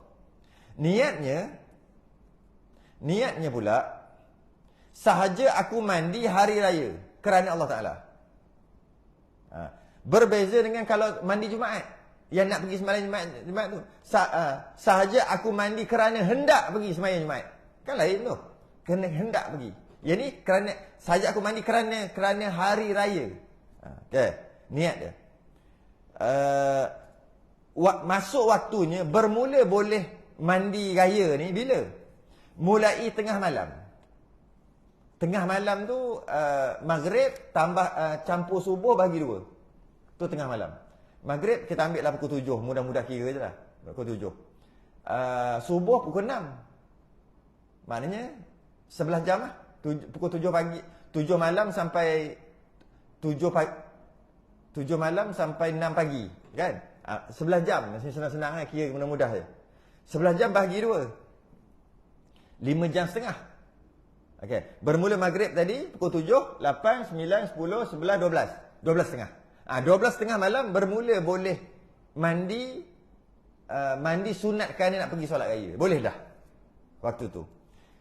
S1: Niatnya pula sahaja aku mandi hari raya kerana Allah Ta'ala. Berbeza dengan kalau mandi Jumaat. Yang nak pergi sembahyang Jumaat tu. Sahaja aku mandi kerana hendak pergi sembahyang Jumaat. Kan lain tu. Kena hendak pergi. Yang ni kerana sahaja aku mandi kerana hari raya. Okey, niat dia. Masuk waktunya bermula boleh mandi raya ni bila? Mulai tengah malam. Tengah malam tu maghrib tambah campur subuh bagi 2. Tu tengah malam. Maghrib kita ambil lah pukul 7, mudah-mudah kira je lah. Pukul 7. Subuh pukul 6. Maknanya 11 jam lah. Pukul 7 pagi, 7 malam sampai 7 malam sampai 6 pagi, kan? 11 jam, senang-senang lah, kira mudah-mudah je. 11 jam bahagi 2. 5 jam setengah. Okey, bermula maghrib tadi pukul 7, 8, 9, 10, 11, 12. 12 setengah. 12 setengah malam bermula boleh mandi sunat kerana nak pergi solat raya. Boleh dah. Waktu tu.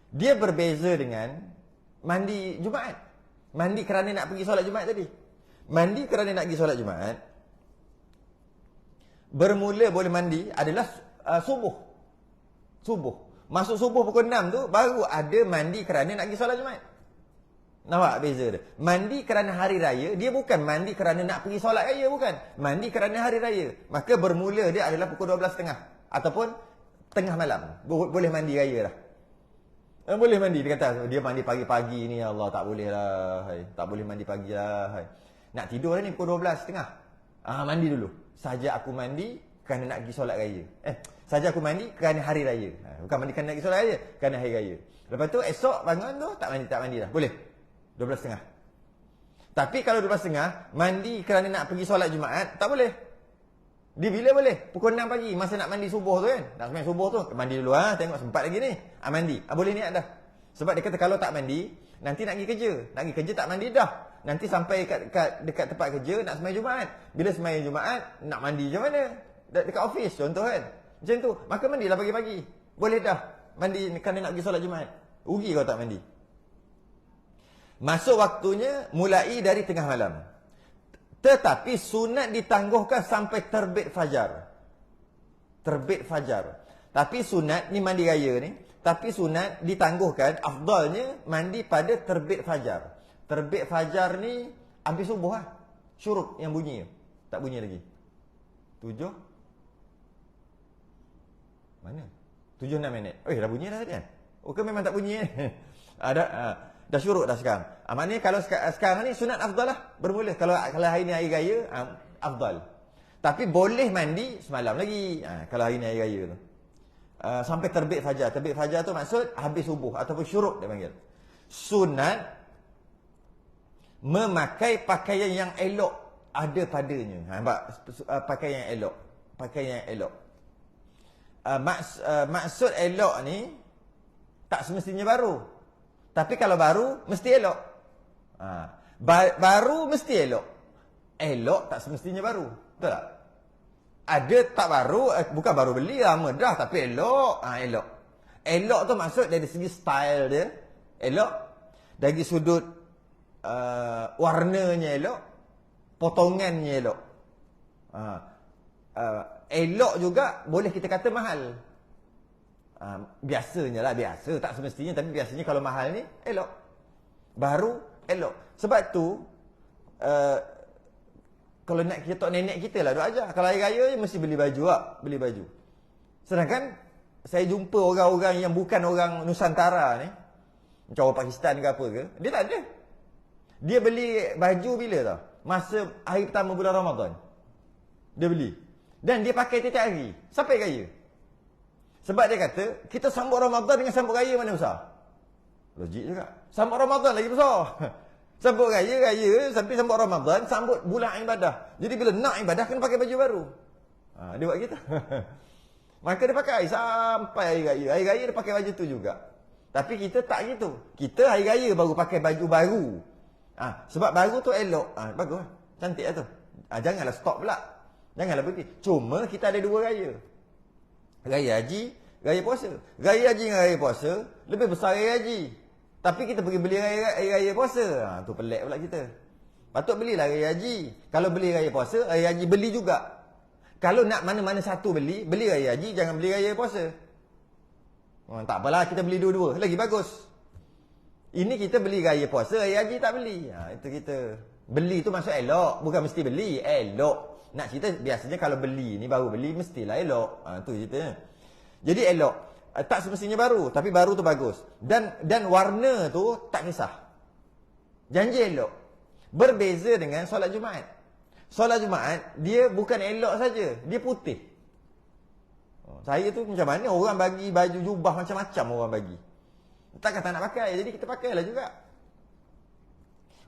S1: Dia berbeza dengan mandi Jumaat. Mandi kerana nak pergi solat Jumaat tadi. Mandi kerana nak pergi solat Jumaat, bermula boleh mandi adalah subuh. Masuk subuh pukul 6 tu, baru ada mandi kerana nak pergi solat Jumaat. Nampak beza dia? Mandi kerana hari raya, dia bukan mandi kerana nak pergi solat raya, bukan. Mandi kerana hari raya. Maka bermula dia adalah pukul 12.30. Ataupun tengah malam. Boleh mandi raya lah. Boleh mandi. Dia kata, dia mandi pagi-pagi ni, ya Allah, tak boleh lah. Tak boleh mandi pagi lah. Nak tidur lah ni pukul 12.30. Mandi dulu. Saja aku mandi kerana nak pergi solat raya. Saja aku mandi kerana hari raya. Bukan mandi kerana nak pergi solat raya, kerana hari raya. Lepas tu esok bangun tu tak mandi dah. Boleh. 12.30. Tapi kalau 12.30 mandi kerana nak pergi solat Jumaat, tak boleh. Dia bila boleh? Pukul 6 pagi, masa nak mandi subuh tu kan. Nak sembahyang subuh tu, mandi dulu tengok sempat lagi ni. Mandi. Boleh niat dah. Sebab dia kata kalau tak mandi, nanti nak pergi kerja. Nak pergi kerja tak mandi dah. Nanti sampai dekat tempat kerja nak sembahyang Jumaat. Bila sembahyang Jumaat, nak mandi macam mana? Dekat office contoh kan. Macam tu. Maka mandilah pagi-pagi. Boleh dah. Mandi kerana nak pergi solat Jumaat. Rugi kalau tak mandi. Masuk waktunya mulai dari tengah malam. Tetapi sunat ditangguhkan sampai terbit fajar. Terbit fajar. Tapi sunat ni mandi raya ni, tapi sunat ditangguhkan, afdalnya mandi pada terbit fajar. Terbit fajar ni habis subuh lah. Syuruk yang bunyi. Tak bunyi lagi. 7 mana? 7-6 minit. Dah bunyi dah tadi kan? Ke memang tak bunyi dah syuruk dah sekarang. Maknanya kalau sekarang ni sunat afdal lah. Bermula. Kalau hari ni hari raya, afdal. Tapi boleh mandi semalam lagi. Kalau hari ni hari raya tu. Sampai terbit fajar. Terbit fajar tu maksud habis subuh. Ataupun syuruk dia panggil. Sunat Memakai pakaian yang elok ada padanya. Nampak? Pakaian yang elok. Pakaian yang elok. Maksud elok ni tak semestinya baru. Tapi kalau baru mesti elok. Baru mesti elok. Elok tak semestinya baru. Betul tak? Ada tak baru, bukan baru beli, lama dah tapi elok. Elok. Elok tu maksud dari segi style dia elok. Dari sudut warnanya elok. Potongannya elok. Elok juga boleh kita kata mahal. Biasanya lah, biasa. Tak semestinya, tapi biasanya kalau mahal ni elok. Baru elok. Sebab tu kalau nak kita tok nenek kita lah duk ajar. Kalau hari raya mesti beli baju lah. Beli baju. Sedangkan saya jumpa orang-orang yang bukan orang Nusantara ni, macam orang Pakistan ke apa ke, dia tak ada. Dia beli baju bila tau? Masa hari pertama bulan Ramadan. Dia beli. Dan dia pakai tiap hari. Sampai raya. Sebab dia kata, kita sambut Ramadan dengan sambut raya mana besar? Logik juga. Sambut Ramadan lagi besar. Sambut raya, sampai sambut Ramadan, sambut bulan ibadah. Jadi bila nak ibadah, kena pakai baju baru. Dia buat gitu. Maka dia pakai sampai hari raya. Hari raya dia pakai baju tu juga. Tapi kita tak gitu. Kita hari raya baru pakai baju baru. Sebab baru tu elok. Bagus. Cantik lah tu. Janganlah stop pula. Janganlah berhenti. Cuma kita ada dua raya. Raya haji, raya puasa. Raya haji dengan raya puasa, lebih besar raya haji. Tapi kita pergi beli raya puasa. Tu pelik pula kita. Patut belilah raya haji. Kalau beli raya puasa, raya haji beli juga. Kalau nak mana-mana satu beli raya haji, jangan beli raya puasa. Tak apalah, kita beli dua-dua. Lagi bagus. Ini kita beli raya puasa, raya haji tak beli. Itu kita. Beli tu maksud elok. Bukan mesti beli. Elok. Nak cerita, biasanya kalau beli ni, baru beli, mestilah elok. Tu ceritanya. Jadi elok. Tak semestinya baru, tapi baru tu bagus. Dan warna tu tak kisah. Janji elok. Berbeza dengan solat Jumaat. Solat Jumaat, dia bukan elok saja, dia putih. Saya tu macam mana orang bagi baju jubah macam-macam orang bagi. Tak kata nak pakai, jadi kita pakailah juga.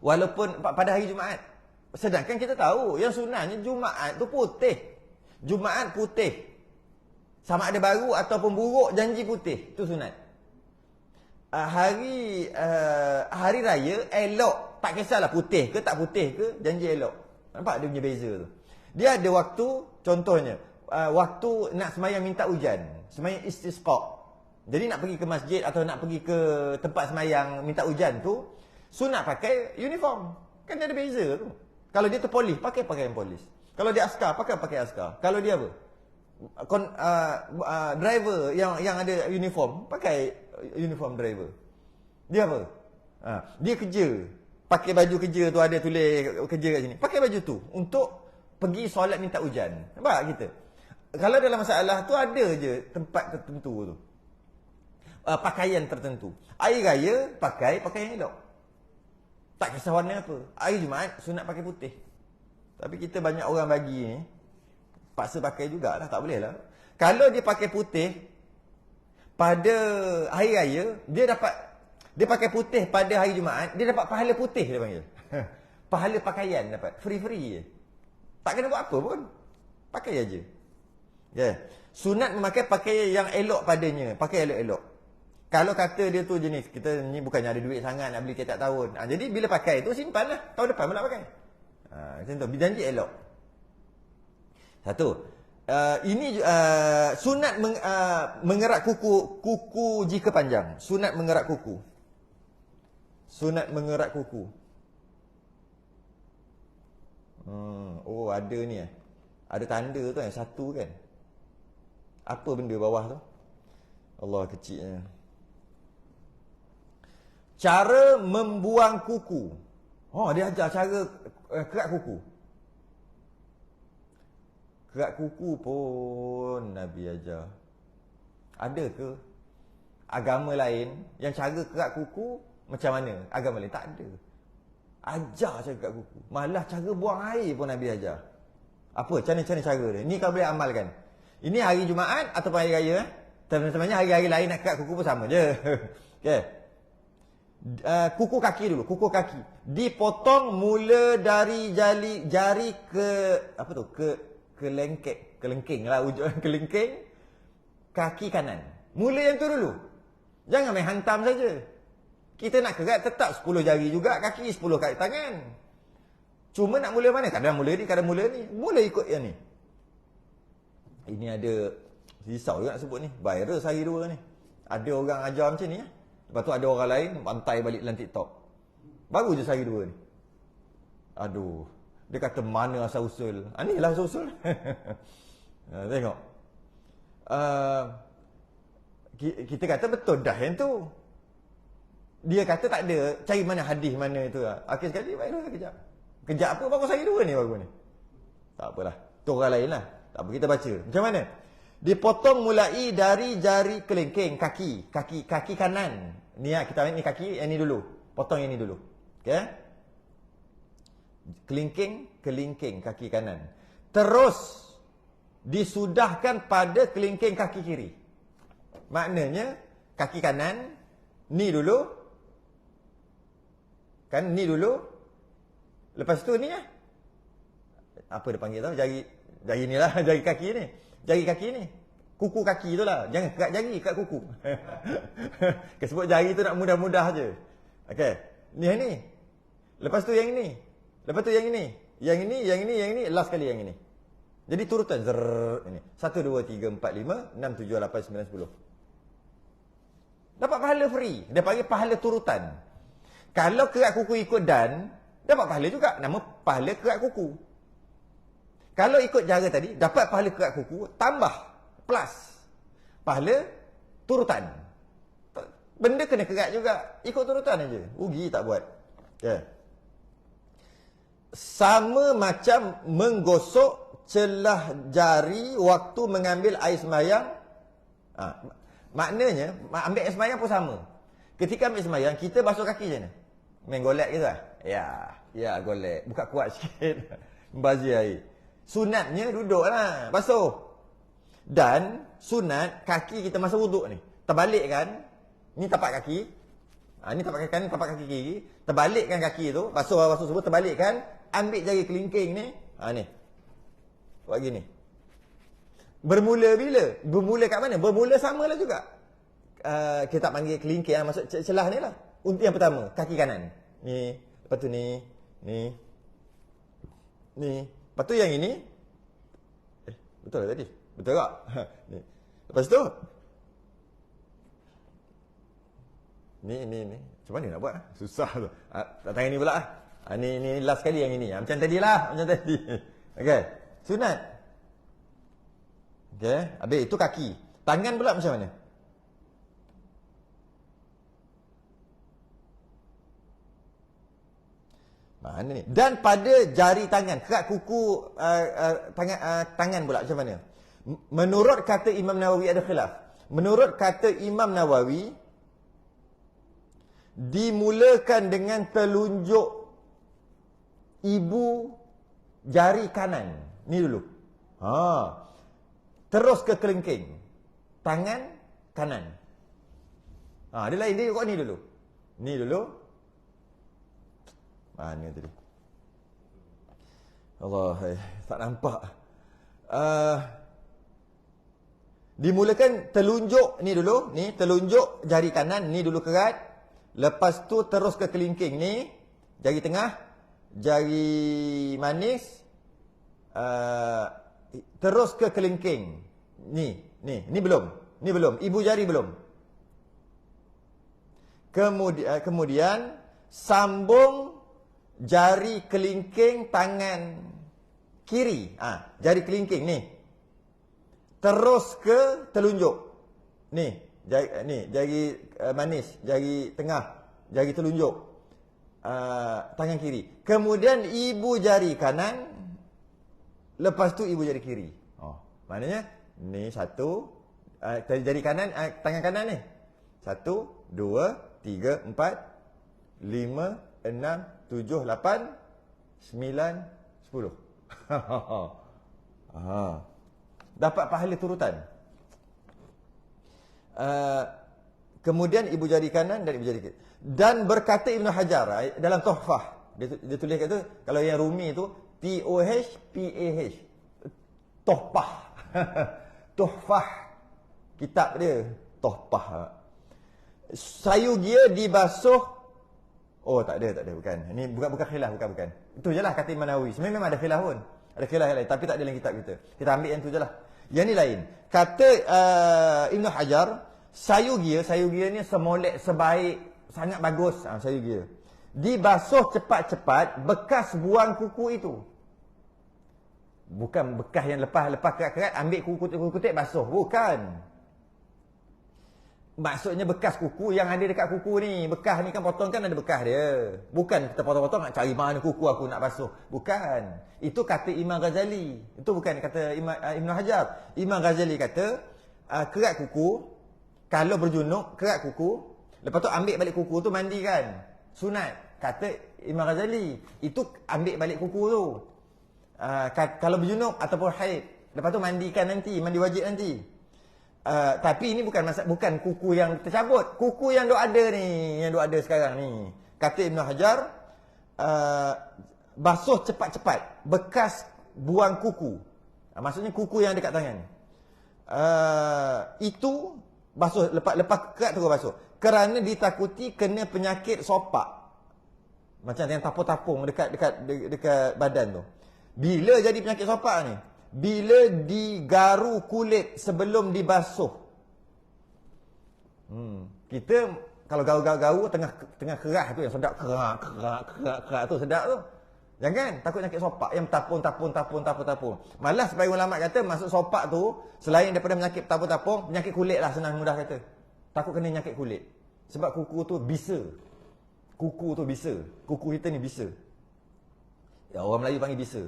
S1: Walaupun pada hari Jumaat. Sedangkan kita tahu yang sunahnya Jumaat tu putih. Jumaat putih. Sama ada baru ataupun buruk, janji putih. Itu sunat. Hari raya elok. Tak kisahlah putih ke tak putih ke, janji elok. Nampak dia punya beza tu. Dia ada waktu, contohnya, waktu nak semayang minta hujan. Semayang istisqa. Jadi nak pergi ke masjid atau nak pergi ke tempat semayang minta hujan tu, sunat pakai uniform. Kan dia ada beza tu. Kalau dia terpolis, pakai pakaian polis. Kalau dia askar, pakai askar. Kalau dia apa? Driver yang ada uniform, pakai uniform driver. Dia apa? Dia kerja. Pakai baju kerja tu ada tulis kerja kat sini. Pakai baju tu untuk pergi solat minta hujan. Nampak kita? Kalau dalam masalah tu ada je tempat tertentu tu. Pakaian tertentu. Hari raya pakai pakaian elok. Tak kisah warna apa. Hari Jumaat sunat pakai putih. Tapi kita banyak orang bagi ni paksa pakai jugalah, tak boleh lah. Kalau dia pakai putih pada hari raya, dia pakai putih pada hari Jumaat, dia dapat pahala putih dia panggil. Pahala pakaian dapat, free je. Tak kena buat apa pun. Pakai aja. Yeah. Sunat memakai pakaian yang elok padanya, pakai elok-elok. Kalau kata dia tu jenis, kita ni bukannya ada duit sangat nak beli tiap tahun. Jadi bila pakai tu simpan lah, tahun depan pun nak pakai. Macam tu, janji elok. Satu. Ini sunat mengerak kuku jika panjang. Sunat mengerak kuku. Sunat mengerak kuku. Oh, ada ni Ada tanda tu yang satu kan. Apa benda bawah tu? Allah, kecilnya. Cara membuang kuku. Dia ajar cara kerak kuku. Kerak kuku pun Nabi ajar. Ada ke agama lain yang cara kerak kuku macam mana? Agama lain tak ada. Ajar cara kerak kuku. Malah cara buang air pun Nabi ajar. Apa? Macam mana cara dia? Ni kau boleh amalkan. Ini hari Jumaat ataupun hari raya. Sebenarnya hari-hari lain nak kerak kuku pun sama je. Okay. kuku kaki dulu, kuku kaki. Dipotong mula dari jari ke apa tu? Kelengking lah, kelengking kaki kanan. Mula yang tu dulu. Jangan main hantam saja. Kita nak kerat tetap 10 jari juga kaki, 10 kaki tangan. Cuma nak mula mana? Kadang mula ni, kadang mula ni. Mula ikut yang ni. Ini ada, risau juga nak sebut ni. Viral sehari dua ni. Ada orang ajar macam ni. Lepas tu ada orang lain bantai balik dalam TikTok. Baru je sehari dua ni. Aduh. Dia kata mana asal usul. Ni lah asal usul. Tengok. Kita kata betul dah yang tu. Dia kata tak ada. Cari mana hadis mana tu lah. Akhir sekali viral kejap. Kejap apa baru sehari dua ni baru ni. Tak apalah. Tu orang lain lah. Tak apa, kita baca. Macam mana? Dipotong mulai dari jari kelingking kaki kanan. Ni lah, kita ambil ni kaki, yang ni dulu. Potong yang ni dulu. Okey? Kelingking kaki kanan. Terus disudahkan pada kelingking kaki kiri. Maknanya kaki kanan ni dulu. Kan ni dulu. Lepas tu ni lah. Apa dia panggil tau? Jari ni lah, jari kaki ni. Jari kaki ni. Kuku kaki tu lah. Jangan kerat jari, kerat kuku. Sebut jari tu nak mudah-mudah je. Okey. Ni yang ni. Lepas tu yang ini. Lepas tu yang ini. Yang ini. Last kali yang ini. Jadi turutan. Zerrrr. Ini. 1, 2, 3, 4, 5, 6, 7, 8, 9, 10. Dapat pahala free. Dia panggil pahala turutan. Kalau kerat kuku ikut dan, dapat pahala juga. Nama pahala kerat kuku. Kalau ikut cara tadi, dapat pahala kerat kuku, tambah, plus, pahala turutan. Benda kena kerat juga, ikut turutan aja. Rugi tak buat. Yeah. Sama macam menggosok celah jari waktu mengambil air sembahyang. Maknanya, ambil air sembahyang pun sama. Ketika ambil sembahyang, kita basuh kaki je. Main golek ke tak? Ya, golek. Buka kuat sikit. Membazir air. Sunatnya duduklah, basuh. Dan sunat kaki kita masa wuduk ni. Terbalikkan, ni tapak kaki. Ni tapak kaki kanan, tapak kaki kiri. Terbalikkan kaki tu, basuh semua, terbalikkan. Ambil jari kelingking ni. Ni. Buat gini. Bermula bila? Bermula kat mana? Bermula samalah juga. Kita panggil kelingking, masuk celah ni lah. Untuk yang pertama, kaki kanan. Ni. Lepas tu ni. Ni. Lepas tu yang ini. Betul tak tadi? Betul tak? Ni. Lepas tu. Ni. Macam mana nak buat? Susah tu. Tangan ni pula. Ni last kali yang ini. Macam tadi lah. Macam tadi. Okey. Sunat. Okey. Habis itu kaki. Tangan pula macam mana? Mana ni? Dan pada jari tangan, kerat kuku tangan pula macam mana? Menurut kata Imam Nawawi ada khilaf. Menurut kata Imam Nawawi, dimulakan dengan telunjuk ibu jari kanan. Ni dulu. Terus ke kelingking. Tangan kanan. Dia lain, dia kok ni dulu. Ni dulu. Mana tadi? Allah, tak nampak. Dimulakan telunjuk ni dulu, ni telunjuk jari kanan, ni dulu kerat. Lepas tu terus ke kelingking ni, jari tengah, jari manis, terus ke kelingking. Ni belum, ibu jari belum. Kemudian sambung jari kelingking tangan kiri. Jari kelingking ni. Terus ke telunjuk. Ni, jari manis, jari tengah, jari telunjuk. Tangan kiri. Kemudian ibu jari kanan. Lepas tu ibu jari kiri. Maknanya ni satu, jari kanan, tangan kanan ni. 1, 2, 3, 4, 5, 6, 7, 8, 9, 10. Dapat pahala turutan. Kemudian ibu jari kanan dan ibu jari kiri. Dan berkata Ibnu Hajar dalam Tuhfah, dia tulis kat tu, kalau yang Rumi tu T-O-H-P-A-H. Tuhfah. Tuhfah. Kitab dia. Tuhfah. Sayur gia dibasuh. Oh, tak ada. Bukan. Ini bukan khilaf. Bukan. Itu je lah kata Imam Nawawi. Sebenarnya memang ada khilaf pun. Ada khilaf yang lain. Tapi tak ada dalam kitab kita. Kita ambil yang tu je lah. Yang ni lain. Kata Ibnu Hajar, sayur gia ni semolek sebaik. Sangat bagus sayur gia. Dibasuh cepat-cepat bekas buang kuku itu. Bukan bekas yang lepas kerat-kerat ambil kuku-kutik basuh. Bukan. Maksudnya bekas kuku yang ada dekat kuku ni. Bekas ni kan potong kan ada bekas dia. Bukan kita potong-potong nak cari mana kuku aku nak basuh. Bukan. Itu kata Imam Ghazali. Itu bukan kata Ibn Hajar. Imam Ghazali kata kerat kuku. Kalau berjunuk kerat kuku. Lepas tu ambil balik kuku tu mandikan. Sunat. Kata Imam Ghazali. Itu ambil balik kuku tu. Kalau berjunuk ataupun haid. Lepas tu mandikan nanti. Mandi wajib nanti. Tapi ini bukan kuku yang tercabut. Kuku yang duk ada ni. Yang duk ada sekarang ni. Kata Ibn Hajar. Basuh cepat-cepat. Bekas buang kuku. Maksudnya kuku yang dekat tangan. Itu basuh. Lepas kerat terus basuh. Kerana ditakuti kena penyakit sopak. Macam yang tapung-tapung dekat badan tu. Bila jadi penyakit sopak ni? Bila digaru kulit sebelum dibasuh. Kita kalau garu-garu tengah keras tu yang sedap kerak tu sedap tu. Jangan takut penyakit sopak yang tapung. Malah sebagai ulama kata maksud sopak tu selain daripada penyakit tapung-tapung, penyakit kulit lah senang mudah kata. Takut kena penyakit kulit. Sebab kuku tu bisa. Kuku tu bisa. Kuku kita ni bisa. Ya, orang Melayu panggil bisa.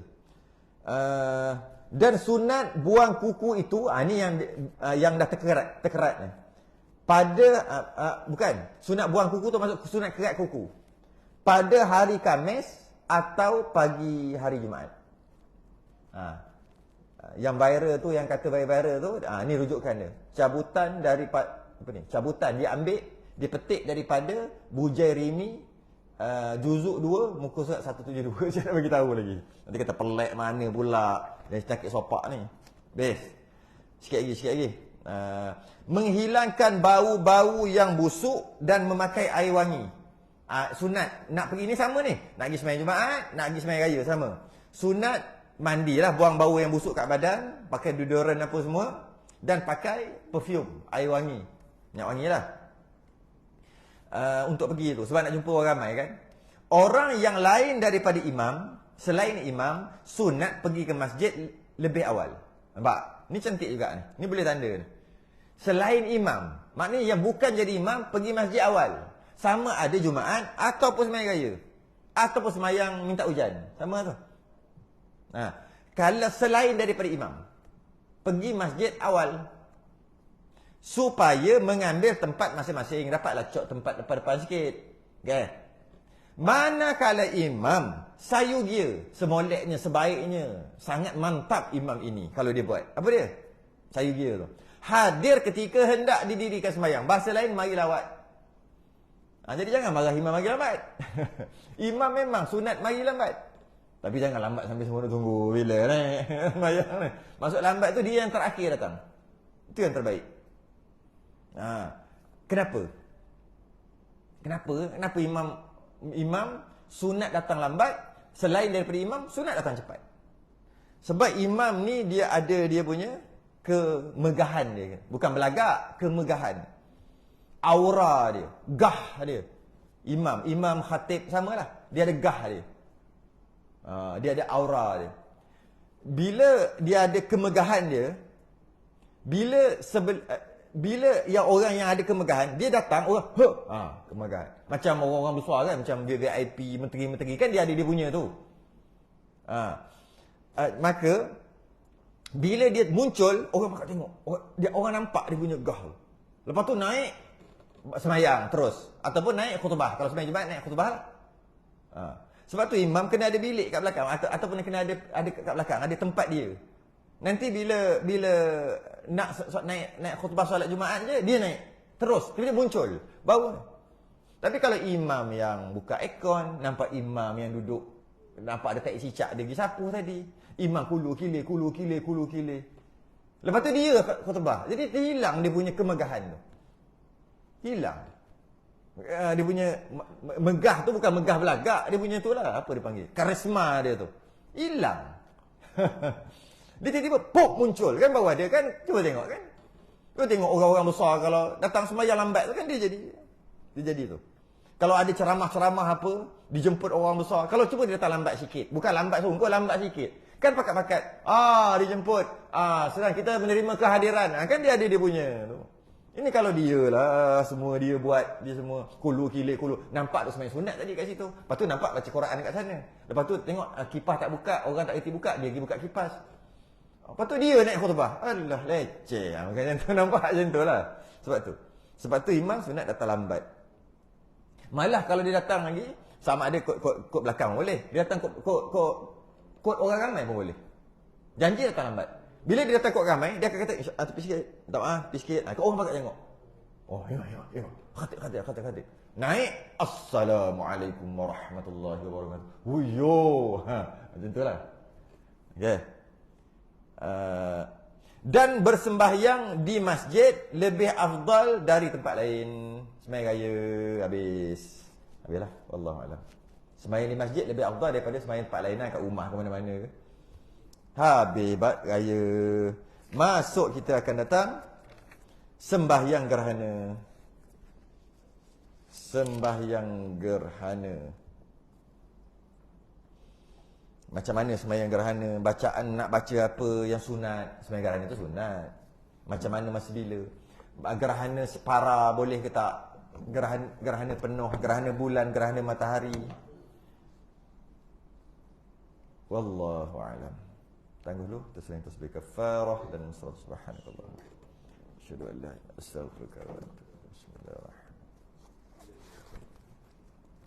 S1: Dan sunat buang kuku itu, ni yang dah terkerat ni. Bukan. Sunat buang kuku tu maksud sunat kerat kuku. Pada hari Khamis atau pagi hari Jumaat. Yang viral tu, yang kata viral tu, ni rujukan dia. Cabutan daripada cabutan dia ambil, dia petik daripada Bujai Rimi juzuk 2 muka surat 172. Saya nak bagi tahu lagi. Nanti kata pelik mana pula dan penyakit sopak ni. Best. Sikit lagi. Menghilangkan bau-bau yang busuk dan memakai air wangi. Sunat nak pergi ni sama ni. Nak pergi sembahyang Jumaat, nak pergi sembahyang raya sama. Sunat mandilah, buang bau yang busuk kat badan, pakai deodoran apa semua dan pakai perfume, air wangi. Minyak wangi lah. Untuk pergi tu sebab nak jumpa orang ramai kan. Orang yang lain daripada imam, selain imam, sunat pergi ke masjid lebih awal. Nampak? Ni cantik juga ni. Ni boleh tanda ni. Selain imam, maknanya yang bukan jadi imam pergi masjid awal. Sama ada Jumaat ataupun sembahyang raya ataupun sembahyang minta hujan. Sama tu. Kalau selain daripada imam, pergi masjid awal supaya mengambil tempat masing-masing. Dapatlah cok tempat depan-depan sikit. Okay. Manakala imam sayur dia semoleknya, sebaiknya, sangat mantap imam ini kalau dia buat. Apa dia? Sayur dia tu. Hadir ketika hendak didirikan sembahyang. Bahasa lain, mari lawat. Jadi jangan marah imam mari lambat. Imam memang sunat mari lambat. Tapi jangan lambat sampai semua nak tunggu bila ni. Maksud lambat tu dia yang terakhir datang. Itu yang terbaik. Kenapa? Kenapa imam sunat datang lambat, selain daripada imam sunat datang cepat? Sebab imam ni dia ada dia punya kemegahan dia. Bukan belagak, kemegahan. Aura dia, gah dia. Imam khatib samalah. Dia ada gah dia. Dia ada aura dia. Bila dia ada kemegahan dia, bila yang orang yang ada kemegahan, dia datang, orang kemegahan. Macam orang-orang besar kan, macam VIP, menteri-menteri kan dia ada dia punya tu. Maka bila dia muncul, orang pakat tengok. Orang nampak dia punya gah tu. Lepas tu naik sembahyang terus ataupun naik khutbah. Kalau sembahyang Jumaat naik khutbah lah. Sebab tu imam kena ada bilik kat belakang ataupun kena ada kat belakang, ada tempat dia. Nanti bila nak naik khutbah solat Jumaat je, dia naik. Terus, tiba-tiba muncul. Baru. Tapi kalau imam yang buka aircon, nampak imam yang duduk, nampak ada tai cicak dia pergi sapu tadi. Imam kulu kile. Lepas tu dia khutbah. Jadi hilang dia punya kemegahan tu. Hilang. Dia punya megah tu bukan megah belagak. Dia punya tu lah, apa dia panggil? Karisma dia tu. Hilang. Dia tiba-tiba pop muncul. Kan bawah dia kan, cuba tengok kan. Cuba tengok orang-orang besar kalau datang sembahyang lambat tu kan dia jadi tu. Kalau ada ceramah-ceramah apa, dijemput orang besar. Kalau cuba dia datang lambat sikit. Bukan lambat sungguh, lambat sikit. Kan pakat-pakat. Dijemput. Sedang kita menerima kehadiran. Kan dia ada dia punya tu. Ini kalau dia lah, semua dia buat, dia semua kulu. Nampak tu sembahyang sunat tadi kat situ. Lepas tu nampak baca Quran kat sana. Lepas tu tengok kipas tak buka, orang tak reti buka, dia pergi buka kipas. Lepas tu dia naik khutbah. Alah, leceh. Macam tu nampak macam tu lah. Sebab tu imam sunat datang lambat. Malah kalau dia datang lagi, sama ada kod belakang pun boleh. Dia datang kod orang ramai pun boleh. Janji datang lambat. Bila dia datang kod ramai, dia akan kata, tepi sikit. Tak maaf, tepi sikit. Orang pakat tengok. Tengok. Khatib. Naik. Assalamualaikum warahmatullahi wabarakatuh. Wuyo. Macam tu lah. Okay. Dan bersembahyang di masjid lebih afdal dari tempat lain. Sembahyang raya habislah. Wallahualam. Sembahyang di masjid lebih afdal daripada sembahyang tempat lain kat rumah ke mana-mana ke. Habis raya. Masuk kita akan datang sembahyang gerhana. Sembahyang gerhana. Macam mana sembahyang gerhana? Bacaan nak baca apa yang sunat? Sembahyang gerhana tu sunat. Macam mana masa bila? Gerhana separa boleh ke tak? Gerhana penuh, gerhana bulan, gerhana matahari. Wallahu a'lam. Tangguh dulu, terseling tasbih kafarah dan subhanakallah. Asyhadu an la ilaha illa anta astaghfiruka wa atubu ilaik. Bismillahirrahmanirrahim.